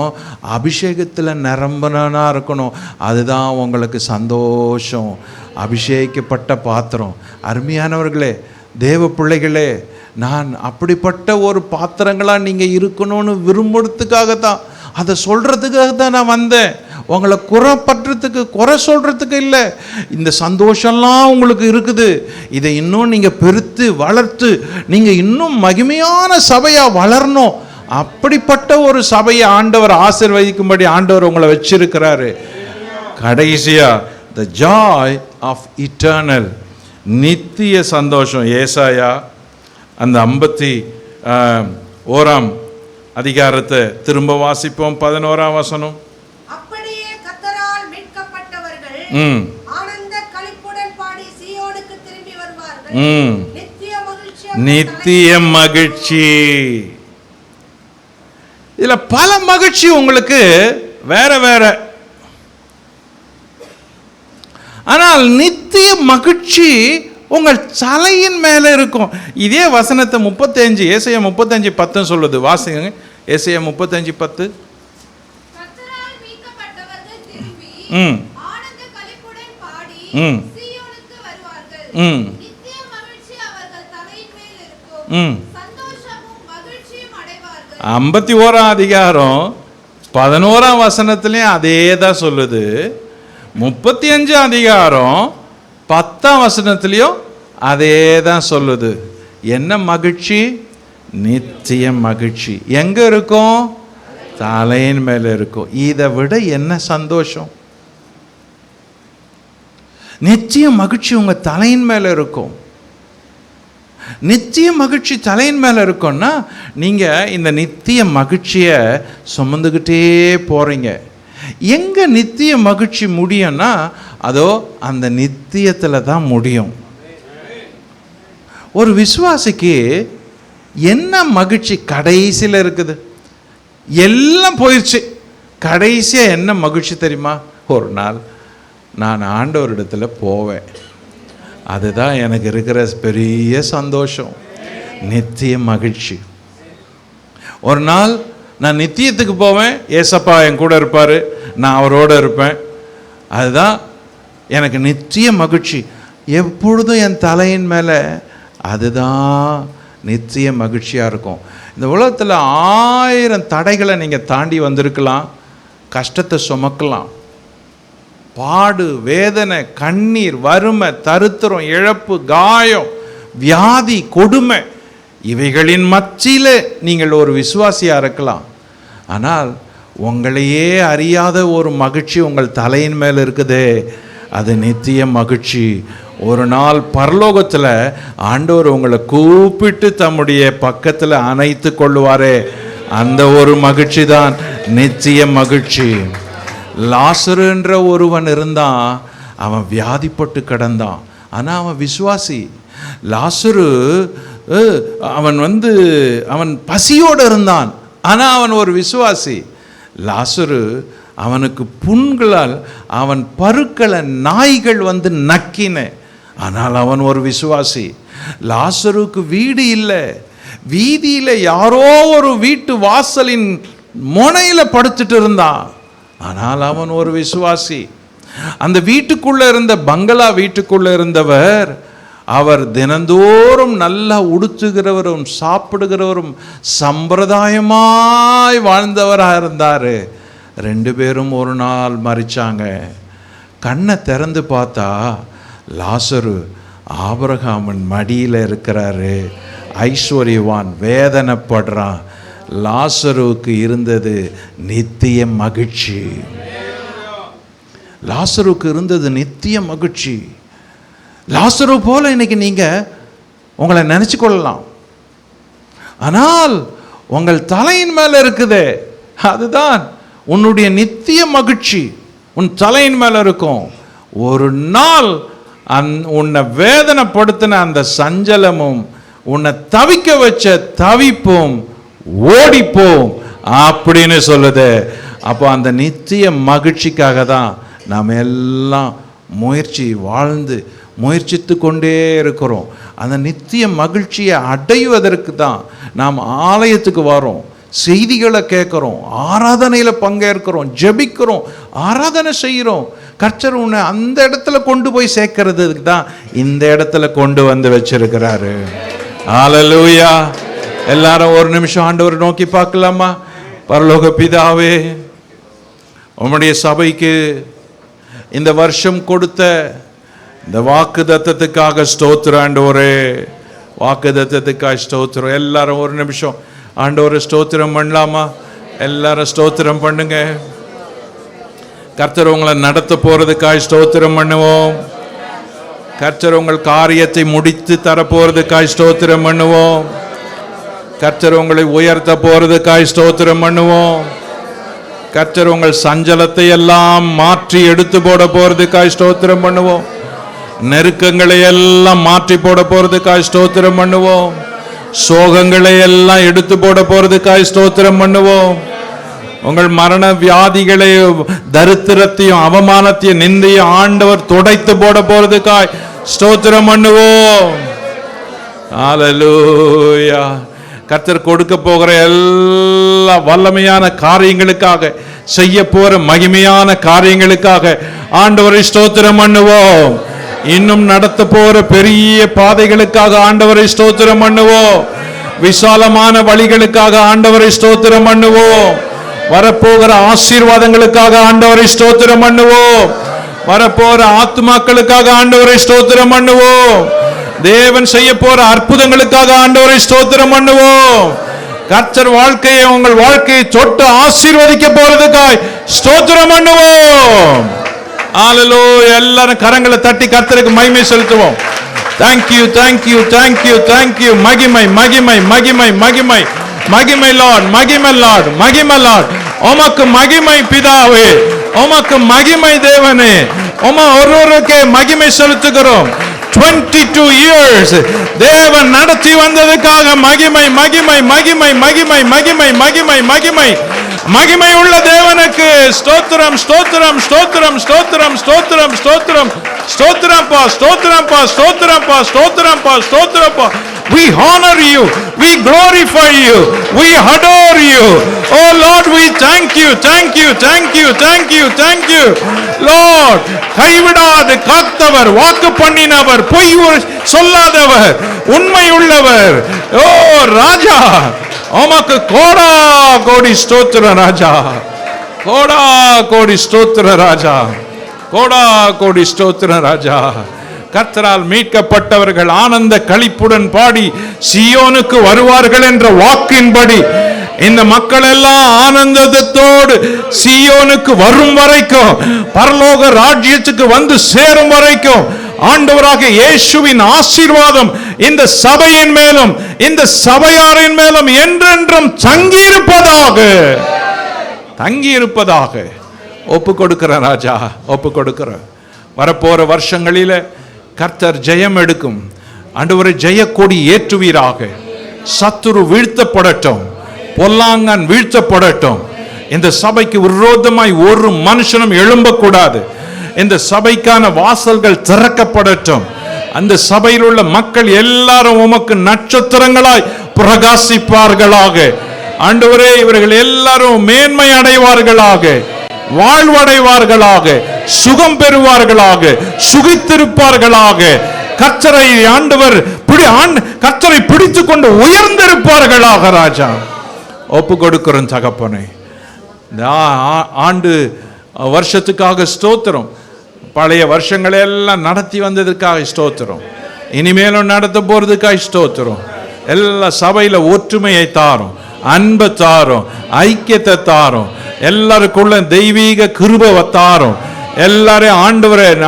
அபிஷேகத்தில் நிரம்பனா இருக்கணும். அதுதான் உங்களுக்கு சந்தோஷம். அபிஷேகிக்கப்பட்ட பாத்திரம். அருமையானவர்களே, தேவ பிள்ளைகளே, நான் அப்படிப்பட்ட ஒரு பாத்திரங்களாக நீங்கள் இருக்கணும்னு விரும்புறதுக்காகத்தான், அதை சொல்கிறதுக்காக தான் நான் வந்தேன். உங்களை குறை சொல்கிறதுக்கு இல்லை. இந்த சந்தோஷம்லாம் உங்களுக்கு இருக்குது. இதை இன்னும் நீங்கள் பெருத்து வளர்த்து நீங்கள் இன்னும் மகிமையான சபையாக வளரணும். அப்படிப்பட்ட ஒரு சபையை ஆண்டவர் ஆசீர்வதிக்கும்படி ஆண்டவர் உங்களை வச்சிருக்கிறாரு. கடைசியா the joy of eternal, நித்திய சந்தோஷம். ஏசாயா அந்த 51ஆம் அதிகாரத்தை திரும்ப வாசிப்போம். 11ஆம் வசனம். அப்படியே கர்த்தரால் மீட்கப்பட்டவர்கள் ஆனந்த களிப்புடன் பாடி சீயோனுக்கு திரும்பி வருவார்கள். நித்திய மகிழ்ச்சி. இதுல பல மகிழ்ச்சி உங்களுக்கு வேற வேற. ஆனால் நித்திய மகிழ்ச்சி உங்கள் தலையின் மேல இருக்கும். இதே வசனத்தை 35 ஏசாயா 35:10 சொல்லுது. வாசிங்க ஏசாயா 35:10. ம் ஆனந்த களிப்புடன் பாடி ம் சீயோனுக்கு வருவார்கள். ம் நித்திய மகிழ்ச்சி அவர்கள் தலையின் மேல் இருக்கும். ம் சந்தோஷமும் மகிழ்ச்சியும் அடைவார்கள். 51ஆம் அதிகாரம் 11ஆம் வசனத்திலையும் அதே தான் சொல்லுது. 35 அதிகாரம் 10ஆம் வசனத்திலையும் அதே தான் சொல்லுது. என்ன மகிழ்ச்சி? நித்திய மகிழ்ச்சி. எங்க இருக்கும்? தலையின் மேல இருக்கும். இதை விட என்ன சந்தோஷம்? நித்திய மகிழ்ச்சி உங்க தலையின் மேல இருக்கும். நித்திய மகிழ்ச்சி தலையின் மேல இருக்கும்னா நீங்க இந்த நித்திய மகிழ்ச்சியை சுமந்துக்கிட்டே போறீங்க. எங்க நித்திய மகிழ்ச்சி முடியும்னா அதோ அந்த நித்தியத்துல தான் முடியும். ஒரு விசுவாசிக்கு என்ன மகிழ்ச்சி கடைசியில் இருக்குது? எல்லாம் போயிடுச்சு. கடைசியா என்ன மகிழ்ச்சி தெரியுமா? ஒரு நாள் நான் ஆண்டவரிடத்துல போவேன். அதுதான் எனக்கு இருக்கிற பெரிய சந்தோஷம், நித்திய மகிழ்ச்சி. ஒரு நாள் நான் நித்தியத்துக்கு போவேன். ஏசப்பா என் கூட இருப்பார், நான் அவரோட இருப்பேன். அதுதான் எனக்கு நித்திய மகிழ்ச்சி. எப்பொழுதும் என் தலையின் மேலே அதுதான் நித்திய மகிழ்ச்சியாக இருக்கும். இந்த உலகத்தில் 1000 தடைகளை நீங்கள் தாண்டி வந்திருக்கலாம், கஷ்டத்தை சுமக்கலாம், பாடு, வேதனை, கண்ணீர், வறுமை, தரித்திரம், இழப்பு, காயம், வியாதி, கொடுமை, இவைகளின் மத்தியில் நீங்கள் ஒரு விசுவாசியாக இருக்கலாம். ஆனால் உங்களையே அறியாத ஒரு மகிழ்ச்சி உங்கள் தலையின் மேல் இருக்குதே, அது நித்திய மகிழ்ச்சி. ஒரு நாள் பரலோகத்தில் ஆண்டவர் உங்களை கூப்பிட்டு தம்முடைய பக்கத்தில் அணைத்து கொள்வாரே, அந்த ஒரு மகிழ்ச்சி தான் நித்திய மகிழ்ச்சி. லாசரு என்ற ஒருவன் இருந்தான். அவன் வியாதிப்பட்டு கிடந்தான். ஆனால் அவன் விசுவாசி. லாசரு அவன் பசியோடு இருந்தான். ஆனால் அவன் ஒரு விசுவாசி. லாசரு அவனுக்கு புண்களால் அவன் பருக்களை நாய்கள் நக்கின. ஆனால் அவன் ஒரு விசுவாசி. லாசருக்கு வீடு இல்லை, வீதியில் யாரோ ஒரு வீட்டு வாசலின் முனையில் படுத்துட்டு இருந்தான். ஆனால் அவன் ஒரு விசுவாசி. அந்த வீட்டுக்குள்ள இருந்த பங்களா வீட்டுக்குள்ள இருந்தவர், அவர் தினந்தோறும் நல்லா உடுத்துகிறவரும் சாப்பிடுகிறவரும் சம்பிரதாயமாய் வாழ்ந்தவராக இருந்தார். 2 பேரும் ஒரு நாள் மரிச்சாங்க. கண்ணை திறந்து பார்த்தா லாசரு ஆபிரகாமின் மடியில் இருக்கிறாரு, ஐஸ்வர்யவான், வேதனைப்படுறான். லாசருக்கு இருந்தது நித்திய மகிழ்ச்சி. லாசருக்கு இருந்தது நித்திய மகிழ்ச்சி. லாசரு போல இன்னைக்கு நீங்க உங்களை நினைச்சு கொள்ளலாம். ஆனால் உங்கள் தலையின் மேல இருக்குதே, அதுதான் உன்னுடைய நித்திய மகிழ்ச்சி. உன் தலையின் மேல இருக்கும். ஒரு நாள் உன்னை வேதனைப்படுத்தின அந்த சஞ்சலமும் உன்னை தவிக்க வச்ச தவிப்பும் ஓடிப்போம் அப்படின்னு சொல்லுது. அப்போ அந்த நித்திய மகிழ்ச்சிக்காக தான் நாம் எல்லாம் முயற்சித்து கொண்டே இருக்கிறோம். அந்த நித்திய மகிழ்ச்சியை அடைவதற்கு தான் நாம் ஆலயத்துக்கு வரோம், செய்திகளை கேட்குறோம், ஆராதனையில் பங்கேற்கிறோம், ஜெபிக்கிறோம், ஆராதனை செய்கிறோம். கர்த்தர் உன்னை அந்த இடத்துல கொண்டு போய் சேர்க்கறதுக்கு தான் இந்த இடத்துல கொண்டு வந்து வச்சிருக்கிறாரு. ஹல்லேலூயா. எல்லாரும் ஒரு நிமிஷம் ஆண்டவரை நோக்கி பார்க்கலாமா? பரலோக பிதாவே, உம்முடைய சபைக்கு இந்த வருஷம் கொடுத்த இந்த வாக்குத்தத்தத்துக்காக ஸ்தோத்திரம் ஆண்டவரே. வாக்குத்தத்தத்துக்காக ஸ்தோத்திரம். எல்லாரும் ஒரு நிமிஷம் ஆண்டவரை ஸ்தோத்திரம் பண்ணலாமா? எல்லாரும் ஸ்தோத்திரம் பண்ணுங்க. கர்த்தர் உங்களை நடத்த போறதுக்காக ஸ்தோத்திரம் பண்ணுவோம். கர்த்தர் உங்கள் காரியத்தை முடித்து தர போறதுக்காக ஸ்தோத்திரம் பண்ணுவோம். கர்த்தர் உங்களை உயர்த்த போறதுக்காக ஸ்தோத்திரம் பண்ணுவோம். கர்த்தர் உங்கள் சஞ்சலத்தை எல்லாம் மாற்றி எடுத்து போட போறதுக்காக ஸ்தோத்திரம் பண்ணுவோம். நெருக்கங்களை எல்லாம் மாற்றி போட போறதுக்காக ஸ்தோத்திரம் பண்ணுவோம். சோகங்களை எல்லாம் எடுத்து போட போறதுக்காக ஸ்தோத்திரம் பண்ணுவோம். உங்கள் மரண வியாதிகளை, தரித்திரத்தையும் அவமானத்தையும் நிந்தையும் ஆண்டவர் துடைத்து போட போறதுக்காக ஸ்தோத்திரம் பண்ணுவோம். ஹல்லேலூயா. கர்த்தர் கொடுக்க போகிற எல்லா வல்லமையான காரியங்களுக்காக செய்ய போற மகிமையான காரியங்களுக்காக ஆண்டவரை ஸ்தோத்திரம் பண்ணுவோம். இன்னும் நடத்த போற பெரிய பாதைகளுக்காக ஆண்டவரை ஸ்தோத்திரம் பண்ணுவோம். விசாலமான வழிகளுக்காக ஆண்டவரை ஸ்தோத்திரம் பண்ணுவோம். வரப்போகிற ஆசீர்வாதங்களுக்காக ஆண்டவரை ஸ்தோத்திரம் பண்ணுவோம். வரப்போற ஆத்துமாக்களுக்காக ஆண்டவரை ஸ்தோத்திரம் பண்ணுவோம். தேவன் செய்ய போற அற்புதங்களுக்காக ஆண்டவரை ஸ்தோத்திரம் பண்ணுவோம். கர்த்தர் வாழ்க்கையை, உங்கள் வாழ்க்கையை தொட்டு ஆசீர்வதிக்க போறதுக்காய் ஸ்தோத்திரம் பண்ணுவோம். ஹalleluya. எல்லாரும் கரங்களை தட்டி கர்த்தருக்கு மகிமை செலுத்துவோம். Thank you, thank you, thank you, thank you. மகிமை மகிமை மகிமை மகிமை மகிமை Lord, மகிமை Lord, மகிமை Lord. உமக்கு மகிமை பிதாவே, உமக்கு மகிமை தேவனே. ஒருவருக்கே மகிமை செலுத்துகிறோம். 22 years தேவன் நடத்தி வந்ததுக்காக மகிமை மகிமை மகிமை மகிமை மகிமை மகிமை மகிமை மகிமை உள்ள தேவனுக்கு ஸ்தோத்திரம் ஸ்தோத்திரம் ஸ்தோத்திரம் ஸ்தோத்திரம் ஸ்தோத்திரம் ஸ்தோத்திரம் ஸ்தோத்திரம்பா ஸ்தோத்திரம்பா ஸ்தோத்திரம்பா ஸ்தோத்திரம்பா ஸ்தோத்திரம்பா. We honor you, we glorify you, we adore you. Oh Lord, we thank you, thank you, thank you, thank you, thank you. Lord, கைவிடாது காத்தவர், வாக்கு பண்ணினவர், பொய் சொல்லாதவர், உண்மை உள்ளவர். ஓ ராஜா, உமக்கு கோடா கோடி ஸ்தோத்திர ராஜா, கோடா கோடி ஸ்தோத்திர ராஜா, கோடா கோடி ஸ்தோத்திர ராஜா. கர்த்தரால் மீட்கப்பட்டவர்கள் ஆனந்த களிப்புடன் பாடி சீயோனுக்கு வருவார்கள் என்ற வாக்கின்படி இந்த மக்கள் எல்லாம் ஆனந்தத்தோடு சீயோனுக்கு வரும் வரைக்கும், பரலோக ராஜ்யத்துக்கு வந்து சேரும் வரைக்கும் ஆண்டவராக இயேசுவின் ஆசீர்வாதம் இந்த சபையின் மேலும் இந்த சபையாரின் மேலும் என்றென்றும் தங்கியிருப்பதாக, தங்கியிருப்பதாக ஒப்பு கொடுக்கிற ராஜா, ஒப்பு கொடுக்கிற. வரப்போற வருஷங்களில கர்த்தர் ஜெயம் எடுக்கும். ஆண்டவரை ஜெயக்கொடி ஏற்றுவீராக. சத்துரு வீழ்த்தப்படட்டும், பொல்லாங்கன் வீழ்த்தப்படட்டும். இந்த சபைக்கு விரோதமாய் ஒரு மனுஷனும் எழும்பக்கூடாது. இந்த சபைக்கான வாசல்கள் திறக்கப்படட்டும். அந்த சபையில் உள்ள மக்கள் எல்லாரும் உமக்கு நட்சத்திரங்களாய் பிரகாசிப்பார்களாக. ஆண்டவரே, இவர்கள் எல்லாரும் மேன்மை அடைவார்களாக, வாழ்வடைவார்களாக, சுகம் பெறுவார்களாக, சுகித்திருப்பார்களாக. கர்த்தரை ஆண்டவர் கர்த்தரை பிடித்துக் கொண்டு உயர்ந்திருப்பார்களாக. ராஜா, ஒப்பு கொடுக்கிறோம் தகப்பனே. ஆண்டு வருஷத்துக்காக ஸ்தோத்திரம். பழைய வருஷங்களை எல்லாம் நடத்தி வந்ததற்காக ஸ்தோத்திரம். இனிமேலும் நடத்த போறதுக்காக ஸ்தோத்திரம். எல்லா சபையில ஒற்றுமையை தாரும், அன்பை தாரும், ஐக்கியத்தை தாரும், எல்லாருக்குள்ள தெய்வீக கிருபை தாரும். எல்லாரையும்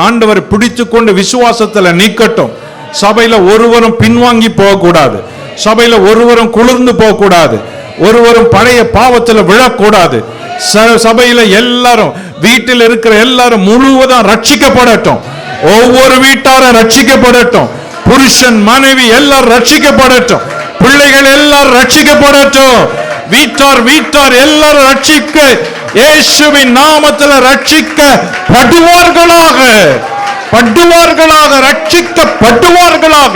ஆண்டவரை பிடித்து கொண்டு விசுவாசத்துல நிக்கட்டும். சபையில ஒருவரும் பின்வாங்கி போகக்கூடாது. சபையில ஒருவரும் குளிர்ந்து போகக்கூடாது. ஒருவரும் பழைய பாவத்துல விழக்கூடாது. சபையில எல்லாரும், வீட்டில் இருக்கிற எல்லாரும் முழுவதும் ரட்சிக்கப்படட்டும். ஒவ்வொரு வீட்டாரும் ரட்சிக்கப்படட்டும். புருஷன் மனைவி எல்லாரும் ரட்சிக்கப்படட்டும். பிள்ளைகள் எல்லாரும் ரட்சிக்கப்படட்டும். வீட்டார் எல்லாரும் ரட்சிக்க, இயேசுவின் நாமத்தில் ரட்சிக்கப்படுவார்களாக, ரட்சிக்கப்படுவார்களாக.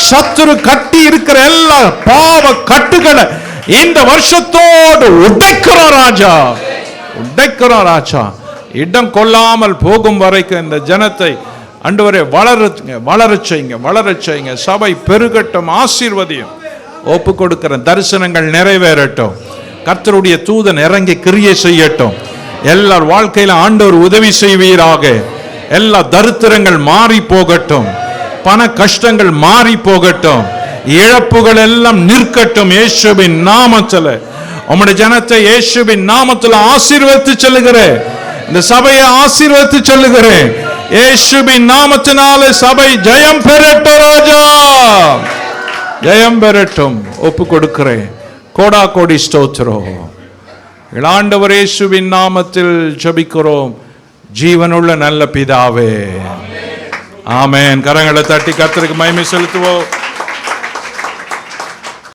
சத்துரு கட்டி இருக்கிற எல்லா பாவ கட்டுகளை இந்த வருஷத்தோடு உடைக்கிறோம் ராஜா, உடைக்கிறோம் ராஜா. இடம் கொள்ளாமல் போகும் வரைக்கும் இந்த ஜனத்தை ஆண்டவரே வளரச் செய்யுங்க. சபை பெருகட்டும், ஆசீர்வதியும். ஒப்பு கொடுக்கிற தரிசனங்கள் நிறைவேறட்டும். கர்த்தருடைய தூதன் இறங்கி கிரியை செய்யட்டும். எல்லார் வாழ்க்கையில ஆண்டவர் உதவி செய்வீராக. எல்லா தரித்திரங்கள் மாறி போகட்டும். பண கஷ்டங்கள் மாறி போகட்டும். இழப்புகள் எல்லாம் நிற்கட்டும். இயேசுவின் நாமத்தில் உம்முடைய ஜனத்தை இயேசுவின் நாமத்தில் ஆசீர்வதித்து செல்லுகிறேன். இந்த சபையை ஆசீர்வதித்து செல்லுகிறேன். இயேசுவின் நாமத்தினாலே சபை ஜெயம் பெறட்டும் ராஜா, ஜெயம் பெறட்டும். ஒப்பு கொடுக்கிறேன். கோடா கோடி ஸ்தோத்திரம். ஆண்டவர் இயேசுவின் நாமத்தில் ஜெபிக்கிறோம் ஜீவனுள்ள நல்ல பிதாவே, ஆமென். கரங்களை தட்டி கர்த்தருக்கு மகிமை செலுத்துவோம்.